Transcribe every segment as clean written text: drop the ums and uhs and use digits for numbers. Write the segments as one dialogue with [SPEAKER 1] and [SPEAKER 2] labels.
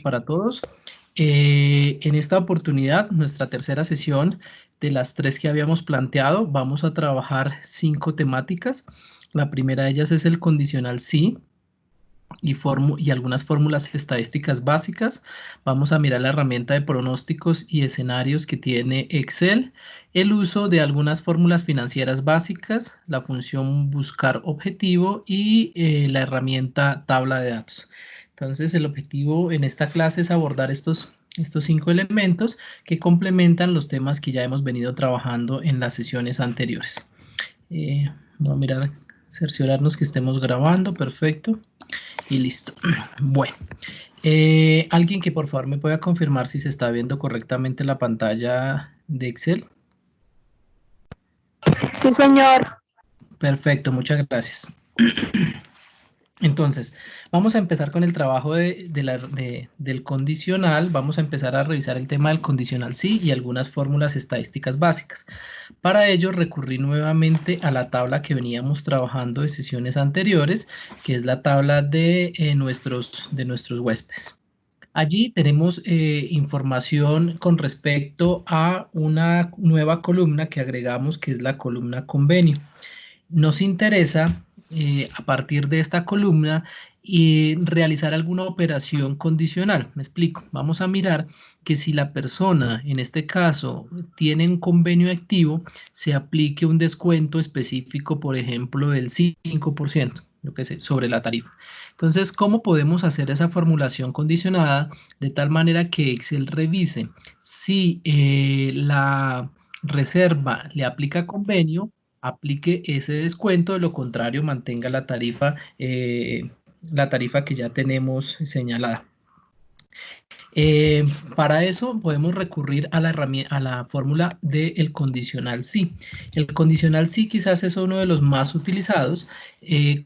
[SPEAKER 1] para todos. En esta oportunidad, nuestra tercera sesión de las 3 que habíamos planteado, vamos a trabajar 5 temáticas. La primera de ellas es el condicional sí y algunas fórmulas estadísticas básicas. Vamos a mirar la herramienta de pronósticos y escenarios que tiene Excel, el uso de algunas fórmulas financieras básicas, la función buscar objetivo y la herramienta tabla de datos. Entonces, el objetivo en esta clase es abordar estos 5 elementos que complementan los temas que ya hemos venido trabajando en las sesiones anteriores. Voy a mirar, cerciorarnos que estemos grabando, perfecto. Y listo. Bueno, alguien que por favor me pueda confirmar si se está viendo correctamente la pantalla de Excel.
[SPEAKER 2] Sí, señor.
[SPEAKER 1] Perfecto, muchas gracias. Entonces, vamos a empezar con el trabajo del condicional. Vamos a empezar a revisar el tema del condicional sí y algunas fórmulas estadísticas básicas. Para ello, recurrí nuevamente a la tabla que veníamos trabajando de sesiones anteriores, que es la tabla de nuestros huéspedes. Allí tenemos información con respecto a una nueva columna que agregamos, que es la columna convenio. Nos interesa, a partir de esta columna, realizar alguna operación condicional. Me explico. Vamos a mirar que si la persona, en este caso, tiene un convenio activo, se aplique un descuento específico, por ejemplo, del 5%, lo que sé, sobre la tarifa. Entonces, ¿cómo podemos hacer esa formulación condicionada de tal manera que Excel revise si la reserva le aplica convenio, aplique ese descuento, de lo contrario mantenga la tarifa que ya tenemos señalada? Para eso podemos recurrir a la fórmula del condicional sí. El condicional sí quizás es uno de los más utilizados,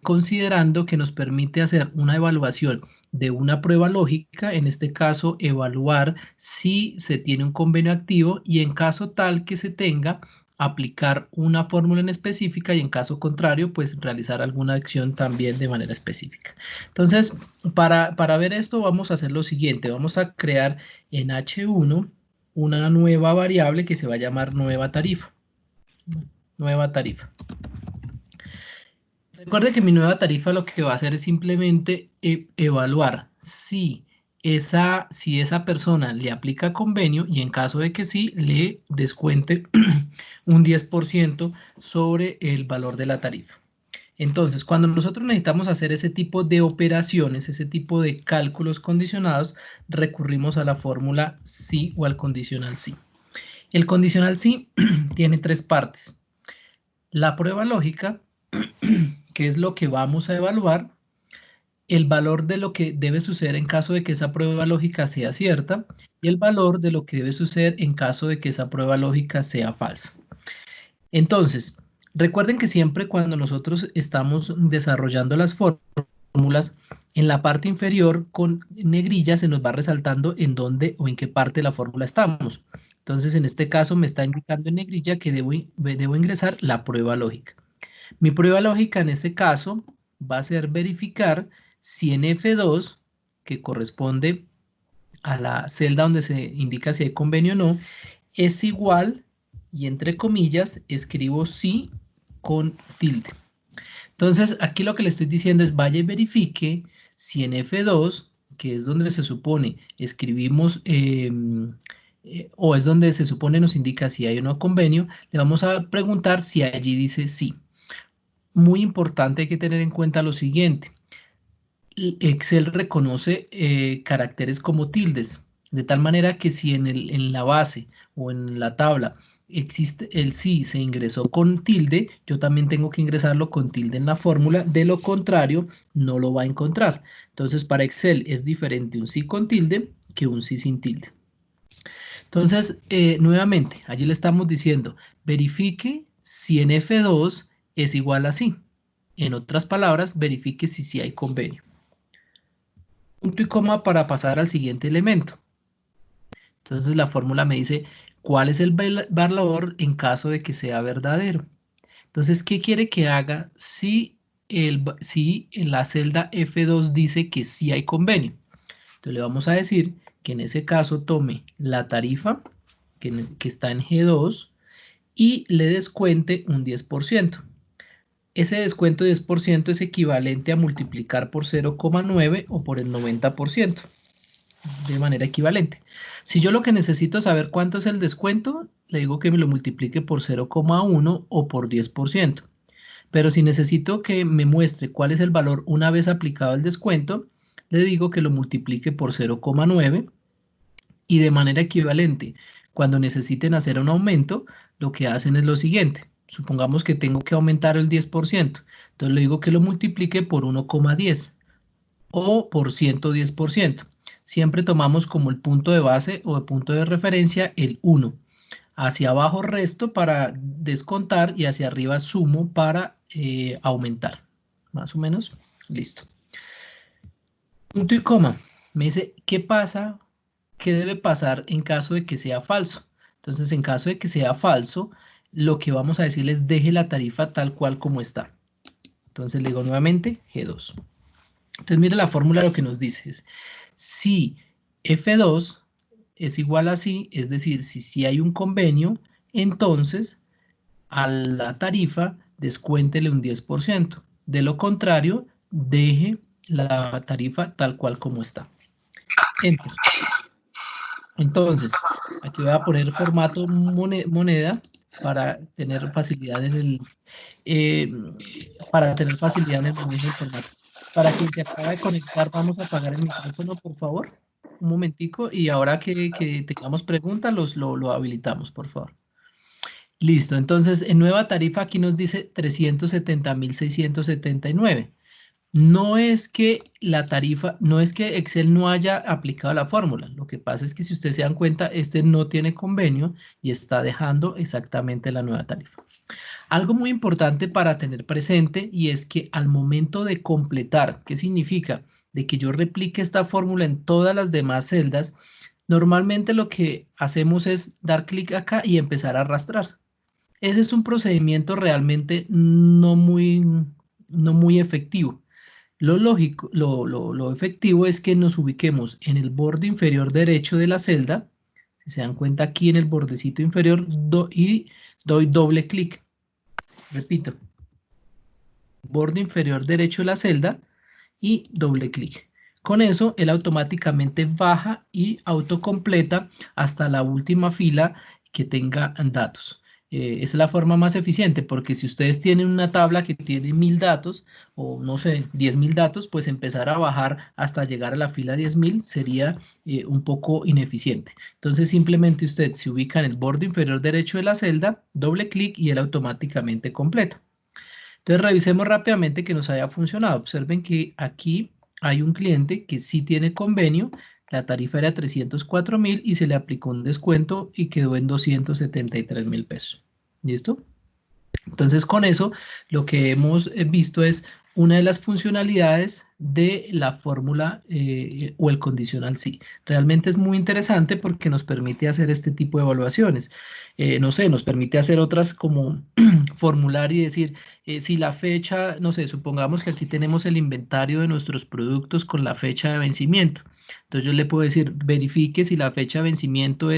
[SPEAKER 1] considerando que nos permite hacer una evaluación de una prueba lógica, en este caso evaluar si se tiene un convenio activo y en caso tal que se tenga, aplicar una fórmula en específica y en caso contrario, pues realizar alguna acción también de manera específica. Entonces, para ver esto vamos a hacer lo siguiente, vamos a crear en H1 una nueva variable que se va a llamar nueva tarifa. Nueva tarifa. Recuerde que mi nueva tarifa lo que va a hacer es simplemente evaluar si esa persona le aplica convenio y en caso de que sí, le descuente un 10% sobre el valor de la tarifa. Entonces, cuando nosotros necesitamos hacer ese tipo de operaciones, ese tipo de cálculos condicionados, recurrimos a la fórmula sí o al condicional sí. El condicional sí tiene 3 partes. La prueba lógica, que es lo que vamos a evaluar, el valor de lo que debe suceder en caso de que esa prueba lógica sea cierta y el valor de lo que debe suceder en caso de que esa prueba lógica sea falsa. Entonces, recuerden que siempre cuando nosotros estamos desarrollando las fórmulas, en la parte inferior con negrilla se nos va resaltando en dónde o en qué parte de la fórmula estamos. Entonces, en este caso me está indicando en negrilla que debo ingresar la prueba lógica. Mi prueba lógica en este caso va a ser verificar si en F2, que corresponde a la celda donde se indica si hay convenio o no, es igual, y entre comillas escribo sí con tilde. Entonces aquí lo que le estoy diciendo es vaya y verifique si en F2, que es donde se supone escribimos o es donde se supone nos indica si hay o no convenio, le vamos a preguntar si allí dice sí. Muy importante, hay que tener en cuenta lo siguiente. Excel reconoce caracteres como tildes, de tal manera que si en la base o en la tabla existe el sí se ingresó con tilde, yo también tengo que ingresarlo con tilde en la fórmula, de lo contrario no lo va a encontrar. Entonces para Excel es diferente un sí con tilde que un sí sin tilde. Entonces, nuevamente, allí le estamos diciendo, verifique si en F2 es igual a sí. En otras palabras, verifique si sí hay convenio. Punto y coma para pasar al siguiente elemento. Entonces la fórmula me dice cuál es el valor en caso de que sea verdadero. Entonces, ¿qué quiere que haga si en la celda F2 dice que sí hay convenio? Entonces le vamos a decir que en ese caso tome la tarifa que está en G2 y le descuente un 10%. Ese descuento de 10% es equivalente a multiplicar por 0,9 o por el 90%, de manera equivalente. Si yo lo que necesito saber cuánto es el descuento, le digo que me lo multiplique por 0,1 o por 10%. Pero si necesito que me muestre cuál es el valor una vez aplicado el descuento, le digo que lo multiplique por 0,9 y de manera equivalente, cuando necesiten hacer un aumento, lo que hacen es lo siguiente. Supongamos que tengo que aumentar el 10%, entonces le digo que lo multiplique por 1,10 o por 110%. Siempre tomamos como el punto de base o el punto de referencia el 1. Hacia abajo resto para descontar y hacia arriba sumo para aumentar. Más o menos, listo. Punto y coma. Me dice, ¿qué pasa? ¿Qué debe pasar en caso de que sea falso? Entonces, en caso de que sea falso, lo que vamos a decirles, deje la tarifa tal cual como está. Entonces le digo nuevamente G2. Entonces, mire la fórmula, lo que nos dice es, si F2 es igual a sí, es decir, si hay un convenio, entonces a la tarifa descuéntele un 10%. De lo contrario, deje la tarifa tal cual como está. Enter. Entonces, aquí voy a poner formato moneda para tener facilidad en el manejo del formato. Para quien se acaba de conectar, vamos a apagar el micrófono, por favor. Un momentico. Y ahora que tengamos preguntas, lo habilitamos, por favor. Listo. Entonces, en nueva tarifa aquí nos dice 370.679. No es que la tarifa, no es que Excel no haya aplicado la fórmula. Lo que pasa es que si ustedes se dan cuenta, este no tiene convenio y está dejando exactamente la nueva tarifa. Algo muy importante para tener presente y es que al momento de completar, ¿qué significa? De que yo replique esta fórmula en todas las demás celdas, normalmente lo que hacemos es dar clic acá y empezar a arrastrar. Ese es un procedimiento realmente no muy efectivo. Lo lógico, lo efectivo es que nos ubiquemos en el borde inferior derecho de la celda. Si se dan cuenta aquí en el bordecito inferior y doy doble clic. Repito, borde inferior derecho de la celda y doble clic. Con eso, él automáticamente baja y autocompleta hasta la última fila que tenga datos. Esa es la forma más eficiente, porque si ustedes tienen una tabla que tiene 1000 datos, o no sé, 10.000 datos, pues empezar a bajar hasta llegar a la fila 10.000 sería un poco ineficiente. Entonces, simplemente usted se ubica en el borde inferior derecho de la celda, doble clic y él automáticamente completa. Entonces revisemos rápidamente que nos haya funcionado. Observen que aquí hay un cliente que sí tiene convenio, la tarifa era 304.000 y se le aplicó un descuento y quedó en 273.000 pesos. ¿Listo? Entonces con eso lo que hemos visto es una de las funcionalidades de la fórmula o el condicional sí. Realmente es muy interesante porque nos permite hacer este tipo de evaluaciones. No sé, nos permite hacer otras como formular y decir si la fecha, no sé, supongamos que aquí tenemos el inventario de nuestros productos con la fecha de vencimiento. Entonces yo le puedo decir, verifique si la fecha de vencimiento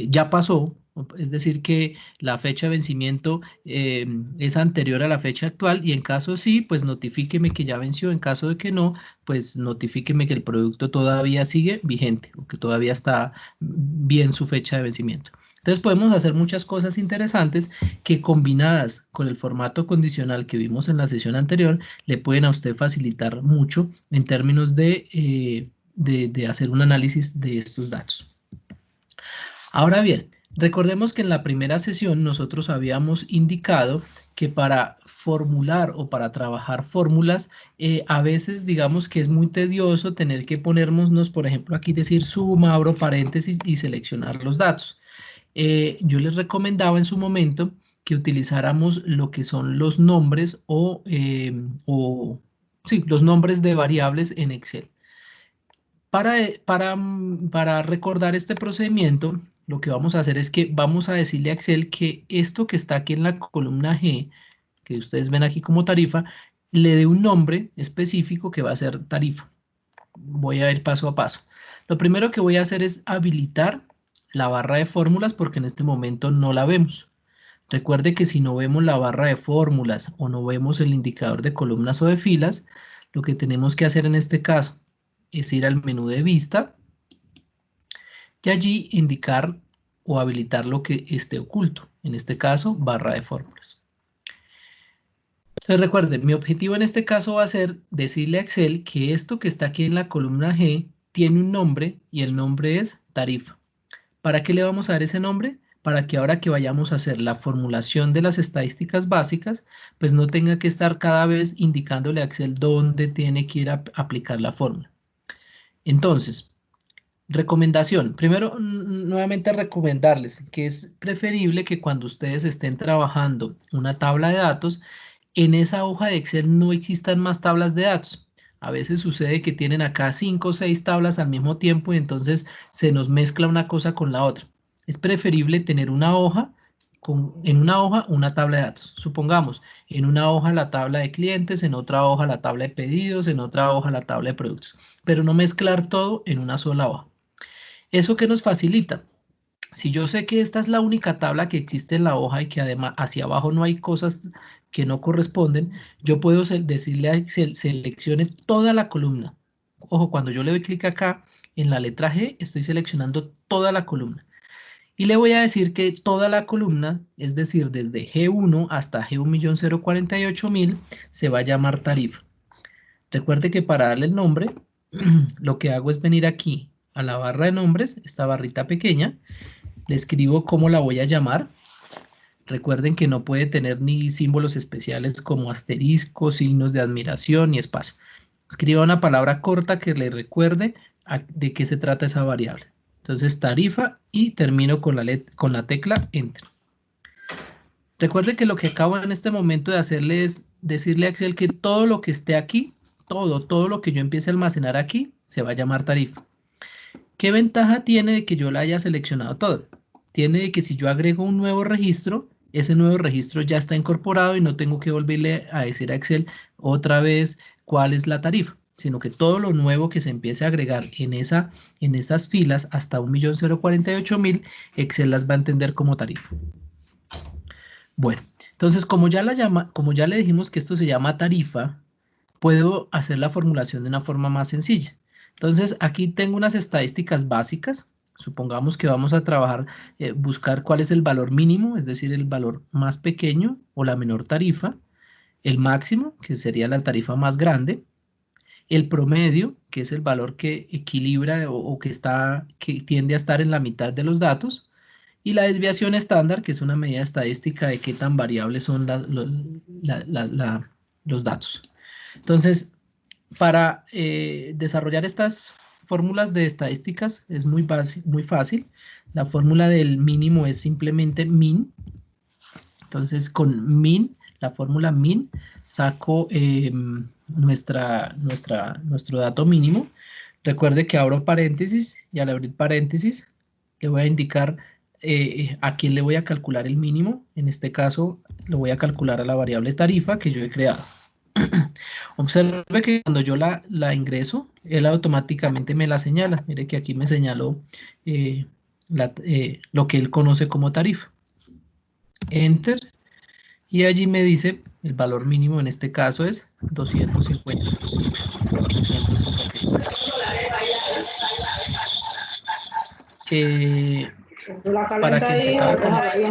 [SPEAKER 1] ya pasó, es decir, que la fecha de vencimiento es anterior a la fecha actual y en caso sí, pues notifíqueme que ya venció, en caso de que no, pues notifíqueme que el producto todavía sigue vigente o que todavía está bien su fecha de vencimiento. Entonces podemos hacer muchas cosas interesantes que combinadas con el formato condicional que vimos en la sesión anterior, le pueden a usted facilitar mucho en términos de hacer un análisis de estos datos. Ahora bien, recordemos que en la primera sesión nosotros habíamos indicado que para formular o para trabajar fórmulas, a veces digamos que es muy tedioso tener que ponernos, por ejemplo, aquí decir suma, abro paréntesis y seleccionar los datos. Yo les recomendaba en su momento que utilizáramos lo que son los nombres sí, los nombres de variables en Excel. Para recordar este procedimiento, lo que vamos a hacer es que vamos a decirle a Excel que esto que está aquí en la columna G, que ustedes ven aquí como tarifa, le dé un nombre específico que va a ser tarifa. voy a ir paso a paso. Lo primero que voy a hacer es habilitar la barra de fórmulas porque en este momento no la vemos. Recuerde que si no vemos la barra de fórmulas o no vemos el indicador de columnas o de filas, lo que tenemos que hacer en este caso es ir al menú de vista y allí indicar o habilitar lo que esté oculto. En este caso, barra de fórmulas. Entonces recuerden, mi objetivo en este caso va a ser decirle a Excel que esto que está aquí en la columna G tiene un nombre y el nombre es tarifa. ¿Para qué le vamos a dar ese nombre? Para que ahora que vayamos a hacer la formulación de las estadísticas básicas, pues no tenga que estar cada vez indicándole a Excel dónde tiene que ir a aplicar la fórmula. Entonces, recomendación. Primero, nuevamente recomendarles que es preferible que cuando ustedes estén trabajando una tabla de datos, en esa hoja de Excel no existan más tablas de datos. A veces sucede que tienen acá 5 o 6 tablas al mismo tiempo y entonces se nos mezcla una cosa con la otra. Es preferible tener una hoja, en una hoja una tabla de datos. Supongamos, en una hoja la tabla de clientes, en otra hoja la tabla de pedidos, en otra hoja la tabla de productos. Pero no mezclar todo en una sola hoja. ¿Eso qué nos facilita? Si yo sé que esta es la única tabla que existe en la hoja y que además hacia abajo no hay cosas que no corresponden, yo puedo decirle a Excel, seleccione toda la columna. Ojo, cuando yo le doy clic acá, en la letra G, estoy seleccionando toda la columna. Y le voy a decir que toda la columna, es decir, desde G1 hasta G1.048.000, se va a llamar tarifa. Recuerde que para darle el nombre, lo que hago es venir aquí a la barra de nombres, esta barrita pequeña, le escribo cómo la voy a llamar. Recuerden que no puede tener ni símbolos especiales como asterisco, signos de admiración ni espacio. Escriba una palabra corta que le recuerde de qué se trata esa variable. Entonces tarifa y termino con la tecla Enter. Recuerde que lo que acabo en este momento de hacerle es decirle a Excel que todo lo que esté aquí, todo lo que yo empiece a almacenar aquí, se va a llamar tarifa. ¿Qué ventaja tiene de que yo la haya seleccionado todo? Tiene de que si yo agrego un nuevo registro, ese nuevo registro ya está incorporado y no tengo que volverle a decir a Excel otra vez cuál es la tarifa, sino que todo lo nuevo que se empiece a agregar en esas filas hasta 1.048.000, Excel las va a entender como tarifa. Bueno, entonces como ya le dijimos que esto se llama tarifa, puedo hacer la formulación de una forma más sencilla. Entonces, aquí tengo unas estadísticas básicas. Supongamos que vamos a trabajar, buscar cuál es el valor mínimo, es decir, el valor más pequeño o la menor tarifa, el máximo, que sería la tarifa más grande, el promedio, que es el valor que equilibra o que tiende a estar en la mitad de los datos, y la desviación estándar, que es una medida estadística de qué tan variables son los datos. Entonces, para desarrollar estas fórmulas de estadísticas es muy fácil. La fórmula del mínimo es simplemente min. Entonces, con min, la fórmula min, saco nuestro dato mínimo. Recuerde que abro paréntesis y al abrir paréntesis le voy a indicar a quién le voy a calcular el mínimo. En este caso, lo voy a calcular a la variable tarifa que yo he creado. Observe que cuando yo la ingreso, él automáticamente me la señala. Mire que aquí me señaló lo que él conoce como tarifa. Enter. Y allí me dice el valor mínimo en este caso es 250. Para que se acabe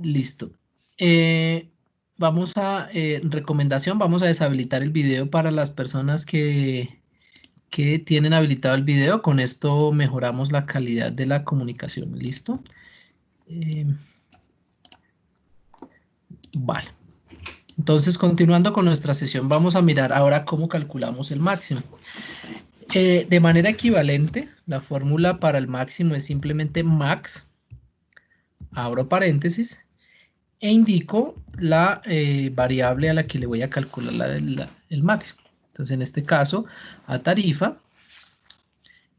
[SPEAKER 1] Listo. Vamos a, recomendación, vamos a deshabilitar el video para las personas que tienen habilitado el video. Con esto mejoramos la calidad de la comunicación. ¿Listo? Vale. Entonces, continuando con nuestra sesión, vamos a mirar ahora cómo calculamos el máximo. De manera equivalente, la fórmula para el máximo es simplemente max, abro paréntesis, e indico la variable a la que le voy a calcular el máximo. Entonces, en este caso, a tarifa,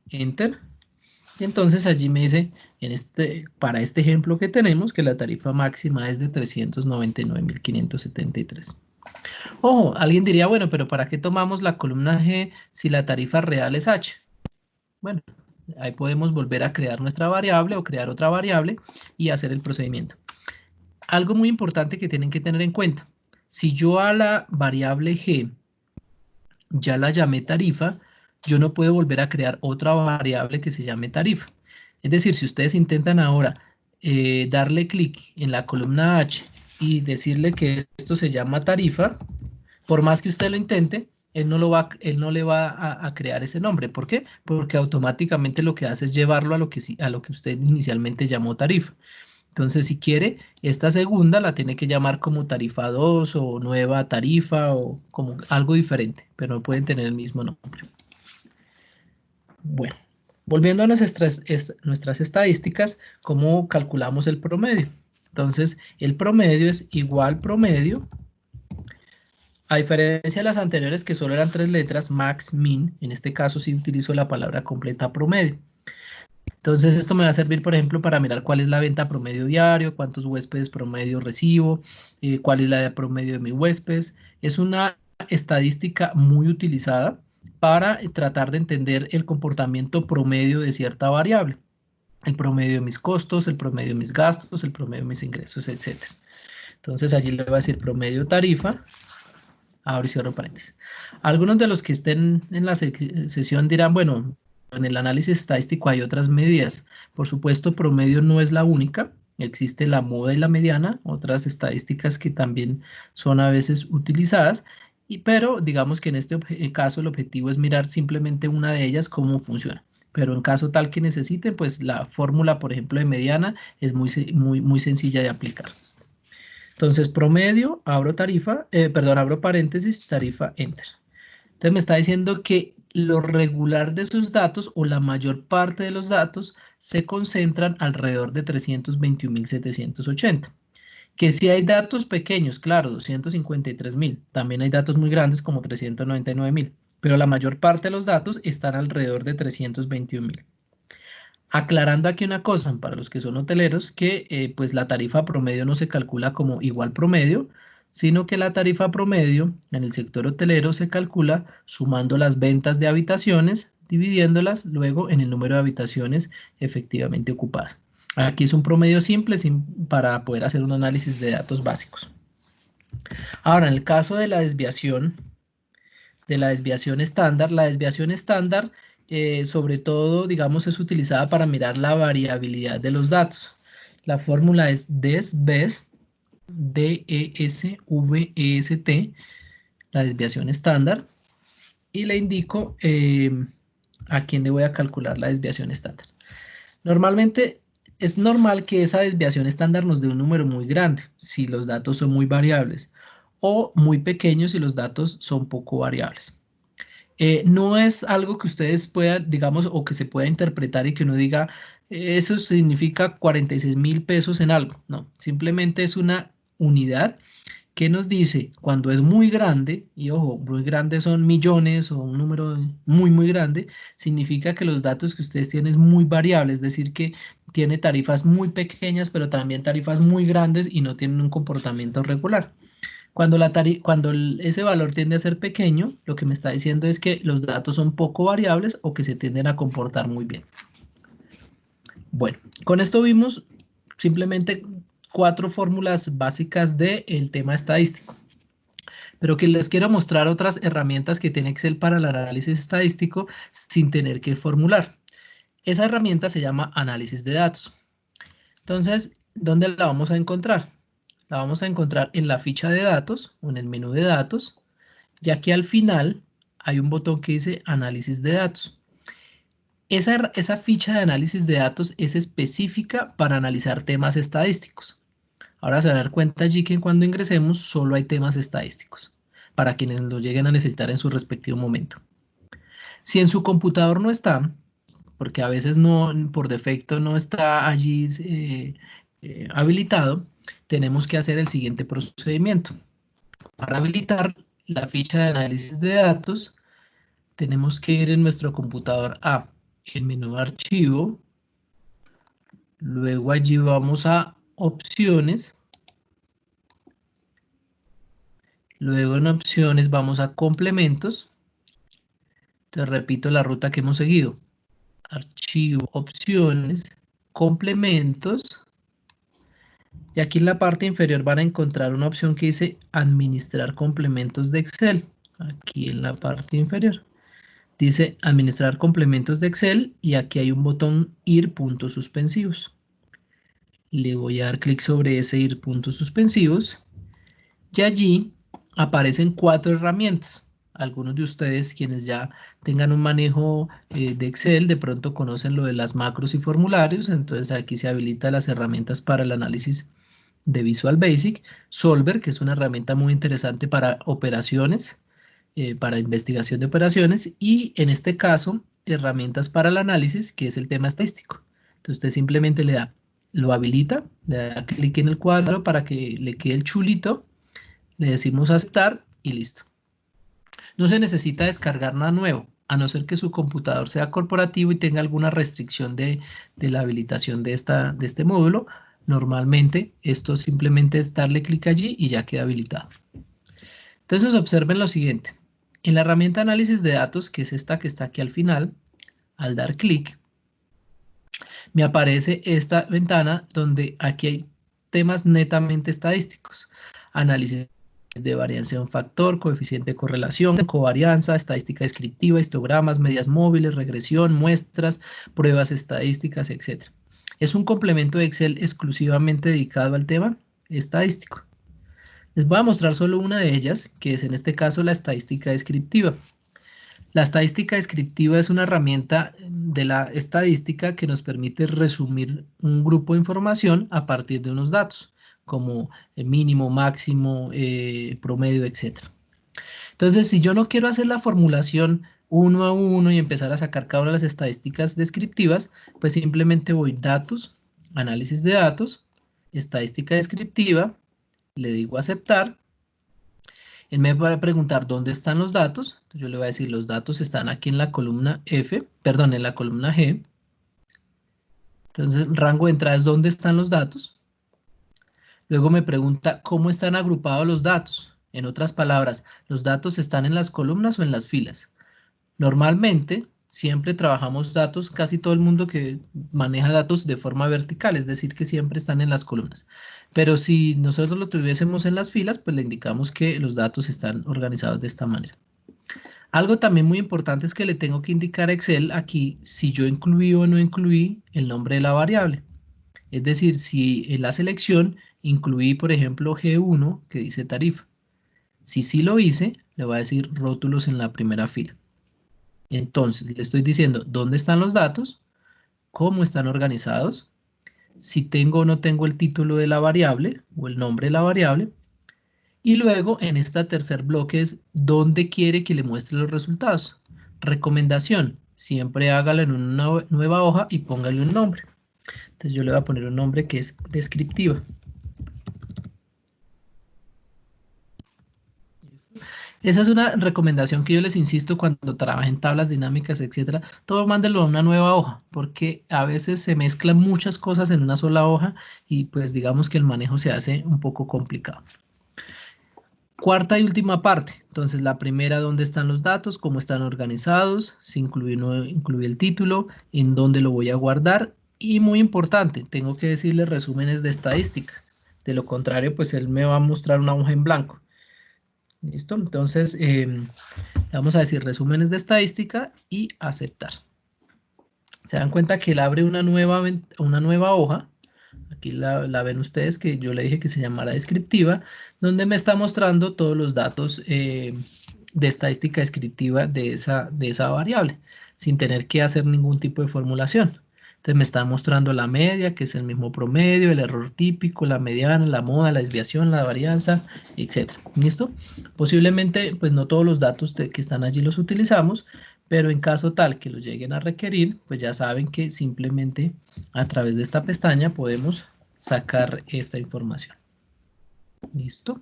[SPEAKER 1] enter, y entonces allí me dice, para este ejemplo que tenemos, que la tarifa máxima es de 399.573. Ojo, alguien diría, bueno, pero ¿para qué tomamos la columna G si la tarifa real es H? Bueno, ahí podemos volver a crear nuestra variable o crear otra variable y hacer el procedimiento. Algo muy importante que tienen que tener en cuenta, si yo a la variable G ya la llamé tarifa, yo no puedo volver a crear otra variable que se llame tarifa. Es decir, si ustedes intentan ahora darle clic en la columna H y decirle que esto se llama tarifa, por más que usted lo intente, él no le va a crear ese nombre. ¿Por qué? Porque automáticamente lo que hace es llevarlo a lo que, a lo que usted inicialmente llamó tarifa. Entonces, si quiere, esta segunda la tiene que llamar como tarifa 2 o nueva tarifa o como algo diferente, pero no pueden tener el mismo nombre. Bueno, volviendo a nuestras estadísticas, ¿cómo calculamos el promedio? Entonces, el promedio es igual promedio. A diferencia de las anteriores que solo eran 3 letras, max, min, en este caso sí utilizo la palabra completa promedio. Entonces esto me va a servir, por ejemplo, para mirar cuál es la venta promedio diario, cuántos huéspedes promedio recibo, cuál es la de promedio de mis huéspedes. Es una estadística muy utilizada para tratar de entender el comportamiento promedio de cierta variable. El promedio de mis costos, el promedio de mis gastos, el promedio de mis ingresos, etc. Entonces allí le voy a decir promedio tarifa. Abro y cierro paréntesis. Algunos de los que estén en la sesión dirán, bueno, en el análisis estadístico hay otras medidas. Por supuesto, promedio no es la única. Existe la moda y la mediana, otras estadísticas que también son a veces utilizadas, pero digamos que en este caso el objetivo es mirar simplemente una de ellas, cómo funciona. Pero en caso tal que necesiten, pues la fórmula, por ejemplo, de mediana es muy sencilla de aplicar. Entonces, promedio, abro tarifa, perdón, abro paréntesis, tarifa, enter. Entonces me está diciendo que lo regular de sus datos o la mayor parte de los datos se concentran alrededor de 321.780. Que si hay datos pequeños, claro, 253.000. También hay datos muy grandes como 399.000. Pero la mayor parte de los datos están alrededor de 321.000. Aclarando aquí una cosa para los que son hoteleros, que pues la tarifa promedio no se calcula como igual promedio, sino que la tarifa promedio en el sector hotelero se calcula sumando las ventas de habitaciones, dividiéndolas luego en el número de habitaciones efectivamente ocupadas. Aquí es un promedio simple para poder hacer un análisis de datos básicos. Ahora, en el caso de la desviación estándar, la desviación estándar sobre todo, digamos, es utilizada para mirar la variabilidad de los datos. La fórmula es DESVEST, D-E-S-V-E-S-T, la desviación estándar, y le indico a quién le voy a calcular la desviación estándar. Normalmente es normal que esa desviación estándar nos dé un número muy grande si los datos son muy variables o muy pequeños si los datos son poco variables. No es algo que ustedes puedan, digamos, o que se pueda interpretar y que uno diga, eso significa 46.000 pesos en algo. No, simplemente es una unidad que nos dice cuando es muy grande, y ojo, muy grande son millones o un número muy grande, significa que los datos que ustedes tienen es muy variable, es decir, que tiene tarifas muy pequeñas, pero también tarifas muy grandes y no tienen un comportamiento regular. Cuando ese valor tiende a ser pequeño, lo que me está diciendo es que los datos son poco variables o que se tienden a comportar muy bien. Bueno, con esto vimos simplemente 4 fórmulas básicas del tema estadístico. Pero que les quiero mostrar otras herramientas que tiene Excel para el análisis estadístico sin tener que formular. Esa herramienta se llama análisis de datos. Entonces, ¿dónde la vamos a encontrar? La vamos a encontrar en la ficha de datos o en el menú de datos. Y aquí al final hay un botón que dice análisis de datos. Esa ficha de análisis de datos es específica para analizar temas estadísticos. Ahora se van a dar cuenta allí que cuando ingresemos solo hay temas estadísticos, para quienes lo lleguen a necesitar en su respectivo momento. Si en su computador no está, porque a veces no, por defecto no está allí habilitado, tenemos que hacer el siguiente procedimiento. Para habilitar la ficha de análisis de datos, tenemos que ir en nuestro computador a el menú archivo, luego allí vamos a opciones, Luego en opciones vamos a complementos. Te repito la ruta que hemos seguido. Archivo, opciones, complementos. Y aquí en la parte inferior van a encontrar una opción que dice administrar complementos de Excel. Aquí en la parte inferior. Dice administrar complementos de Excel y aquí hay un botón ir puntos suspensivos. Le voy a dar clic sobre ese ir puntos suspensivos y allí aparecen 4 herramientas. Algunos de ustedes quienes ya tengan un manejo de Excel de pronto conocen lo de las macros y formularios, entonces aquí se habilitan las herramientas para el análisis de Visual Basic, Solver, que es una herramienta muy interesante para operaciones, para investigación de operaciones, y en este caso, herramientas para el análisis, que es el tema estadístico. Entonces usted simplemente lo habilita, le da clic en el cuadro para que le quede el chulito, le decimos aceptar y listo. No se necesita descargar nada nuevo, a no ser que su computador sea corporativo y tenga alguna restricción de la habilitación de este módulo. Normalmente esto simplemente es darle clic allí y ya queda habilitado. Entonces observen lo siguiente. En la herramienta análisis de datos, que es esta que está aquí al final, al dar clic, me aparece esta ventana donde aquí hay temas netamente estadísticos. Análisis de varianza de un factor, coeficiente de correlación, covarianza, estadística descriptiva, histogramas, medias móviles, regresión, muestras, pruebas estadísticas, etc. Es un complemento de Excel exclusivamente dedicado al tema estadístico. Les voy a mostrar solo una de ellas, que es en este caso la estadística descriptiva. La estadística descriptiva es una herramienta de la estadística que nos permite resumir un grupo de información a partir de unos datos, como el mínimo, máximo, promedio, etc. Entonces, si yo no quiero hacer la formulación uno a uno y empezar a sacar cada una de las estadísticas descriptivas, pues simplemente voy datos, análisis de datos, estadística descriptiva, le digo aceptar. Él me va a preguntar dónde están los datos. Yo le voy a decir los datos están aquí en la columna F, perdón, en la columna G. Entonces, rango de entrada es dónde están los datos. Luego me pregunta cómo están agrupados los datos. En otras palabras, ¿los datos están en las columnas o en las filas? Normalmente, siempre trabajamos datos, casi todo el mundo que maneja datos de forma vertical, es decir, que siempre están en las columnas. Pero si nosotros lo tuviésemos en las filas, pues le indicamos que los datos están organizados de esta manera. Algo también muy importante es que le tengo que indicar a Excel aquí si yo incluí o no incluí el nombre de la variable. Es decir, si en la selección incluí, por ejemplo, G1, que dice tarifa. Si sí lo hice, le voy a decir rótulos en la primera fila. Entonces, le estoy diciendo dónde están los datos, cómo están organizados, si tengo o no tengo el título de la variable o el nombre de la variable, y luego en este tercer bloque es dónde quiere que le muestre los resultados. Recomendación, siempre hágalo en una nueva hoja y póngale un nombre. Entonces yo le voy a poner un nombre que es descriptiva. Esa es una recomendación que yo les insisto cuando trabajen tablas dinámicas, etcétera. Todo mándelo a una nueva hoja, porque a veces se mezclan muchas cosas en una sola hoja y pues digamos que el manejo se hace un poco complicado. Cuarta y última parte. Entonces la primera, dónde están los datos, cómo están organizados, si incluye o no incluye el título, en dónde lo voy a guardar. Y muy importante, tengo que decirle resúmenes de estadísticas. De lo contrario, pues él me va a mostrar una hoja en blanco. ¿Listo? Entonces, vamos a decir resúmenes de estadística y aceptar. Se dan cuenta que él abre una nueva hoja. Aquí la ven ustedes que yo le dije que se llamara descriptiva, donde me está mostrando todos los datos de estadística descriptiva de esa variable, sin tener que hacer ningún tipo de formulación. Entonces me está mostrando la media, que es el mismo promedio, el error típico, la mediana, la moda, la desviación, la varianza, etc. ¿Listo? Posiblemente, pues no todos los datos que están allí los utilizamos, pero en caso tal que los lleguen a requerir, pues ya saben que simplemente a través de esta pestaña podemos sacar esta información. ¿Listo?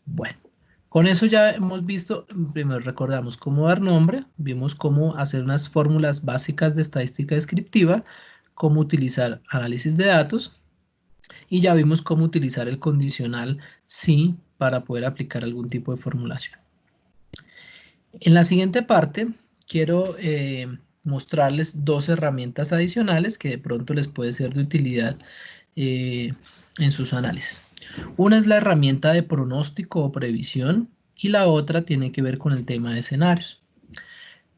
[SPEAKER 1] Bueno. Con eso ya hemos visto, primero recordamos cómo dar nombre, vimos cómo hacer unas fórmulas básicas de estadística descriptiva, cómo utilizar análisis de datos y ya vimos cómo utilizar el condicional si para poder aplicar algún tipo de formulación. En la siguiente parte quiero mostrarles dos herramientas adicionales que de pronto les puede ser de utilidad en sus análisis. Una es la herramienta de pronóstico o previsión y la otra tiene que ver con el tema de escenarios.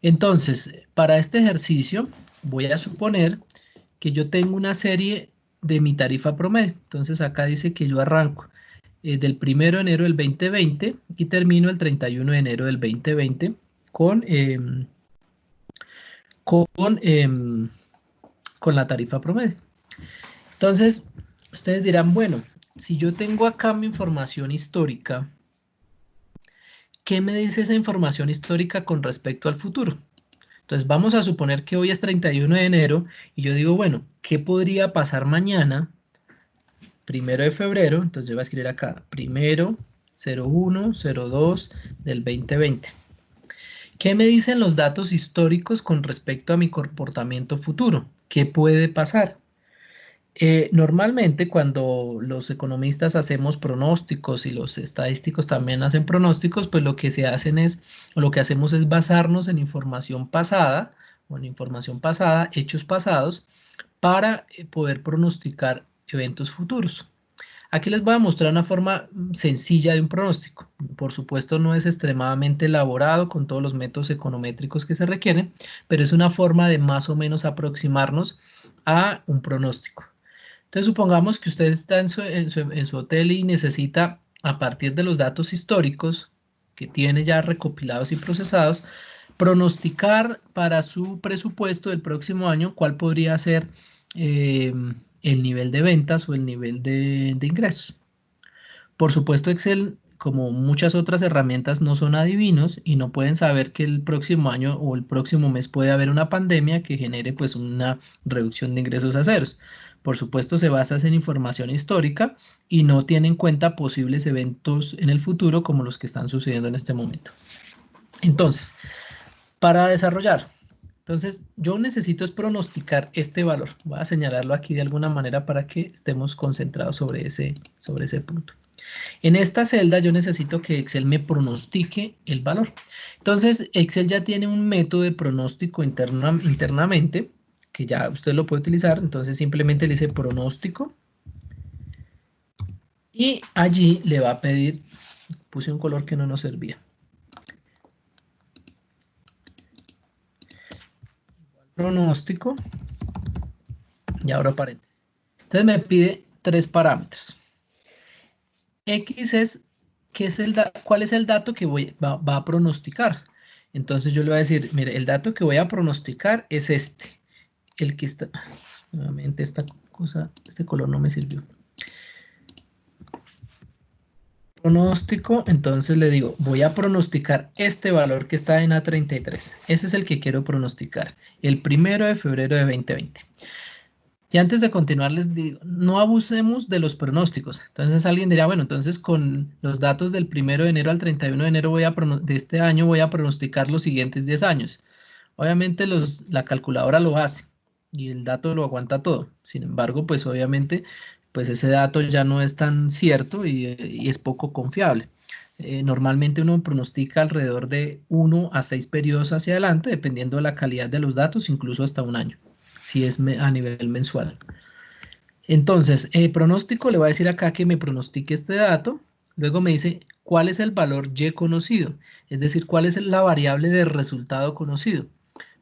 [SPEAKER 1] Entonces, para este ejercicio voy a suponer que yo tengo una serie de mi tarifa promedio. Entonces acá dice que yo arranco del 1 de enero del 2020 y termino el 31 de enero del 2020 con la tarifa promedio. Entonces, ustedes dirán, bueno, si yo tengo acá mi información histórica, ¿qué me dice esa información histórica con respecto al futuro? Entonces vamos a suponer que hoy es 31 de enero y yo digo, bueno, ¿qué podría pasar mañana? 1 de febrero, entonces yo voy a escribir acá, 01/02 del 2020. ¿Qué me dicen los datos históricos con respecto a mi comportamiento futuro? ¿Qué puede pasar? Normalmente cuando los economistas hacemos pronósticos y los estadísticos también hacen pronósticos, pues lo que hacemos es basarnos en información pasada, hechos pasados, para poder pronosticar eventos futuros. Aquí les voy a mostrar una forma sencilla de un pronóstico. Por supuesto no es extremadamente elaborado con todos los métodos econométricos que se requieren, pero es una forma de más o menos aproximarnos a un pronóstico. Entonces supongamos que usted está en su hotel y necesita, a partir de los datos históricos que tiene ya recopilados y procesados, pronosticar para su presupuesto del próximo año cuál podría ser el nivel de ventas o el nivel de ingresos. Por supuesto, Excel, como muchas otras herramientas, no son adivinos y no pueden saber que el próximo año o el próximo mes puede haber una pandemia que genere pues una reducción de ingresos a ceros. Por supuesto, se basa en información histórica y no tiene en cuenta posibles eventos en el futuro como los que están sucediendo en este momento. Entonces, para desarrollar, yo necesito es pronosticar este valor. Voy a señalarlo aquí de alguna manera para que estemos concentrados sobre ese punto. En esta celda yo necesito que Excel me pronostique el valor. Entonces, Excel ya tiene un método de pronóstico internamente, que ya usted lo puede utilizar. Entonces, simplemente le dice pronóstico. Y allí le va a pedir, puse un color que no nos servía. Pronóstico. Y ahora paréntesis. Entonces me pide tres parámetros. X es, ¿cuál es el dato que va a pronosticar? Entonces yo le voy a decir, mire, el dato que voy a pronosticar es este. El que está, nuevamente esta cosa, este color no me sirvió. Pronóstico, entonces le digo, voy a pronosticar este valor que está en A33. Ese es el que quiero pronosticar, el 1 de febrero de 2020. Y antes de continuar les digo, no abusemos de los pronósticos. Entonces alguien dirá, bueno, entonces con los datos del 1 de enero al 31 de enero de este año voy a pronosticar los siguientes 10 años. Obviamente la calculadora lo hace y el dato lo aguanta todo. Sin embargo, pues obviamente pues ese dato ya no es tan cierto y es poco confiable. Normalmente uno pronostica alrededor de 1 a 6 periodos hacia adelante, dependiendo de la calidad de los datos, incluso hasta un año, si es a nivel mensual. Entonces, pronóstico, le voy a decir acá que me pronostique este dato. Luego me dice cuál es el valor Y conocido, es decir, cuál es la variable de resultado conocido.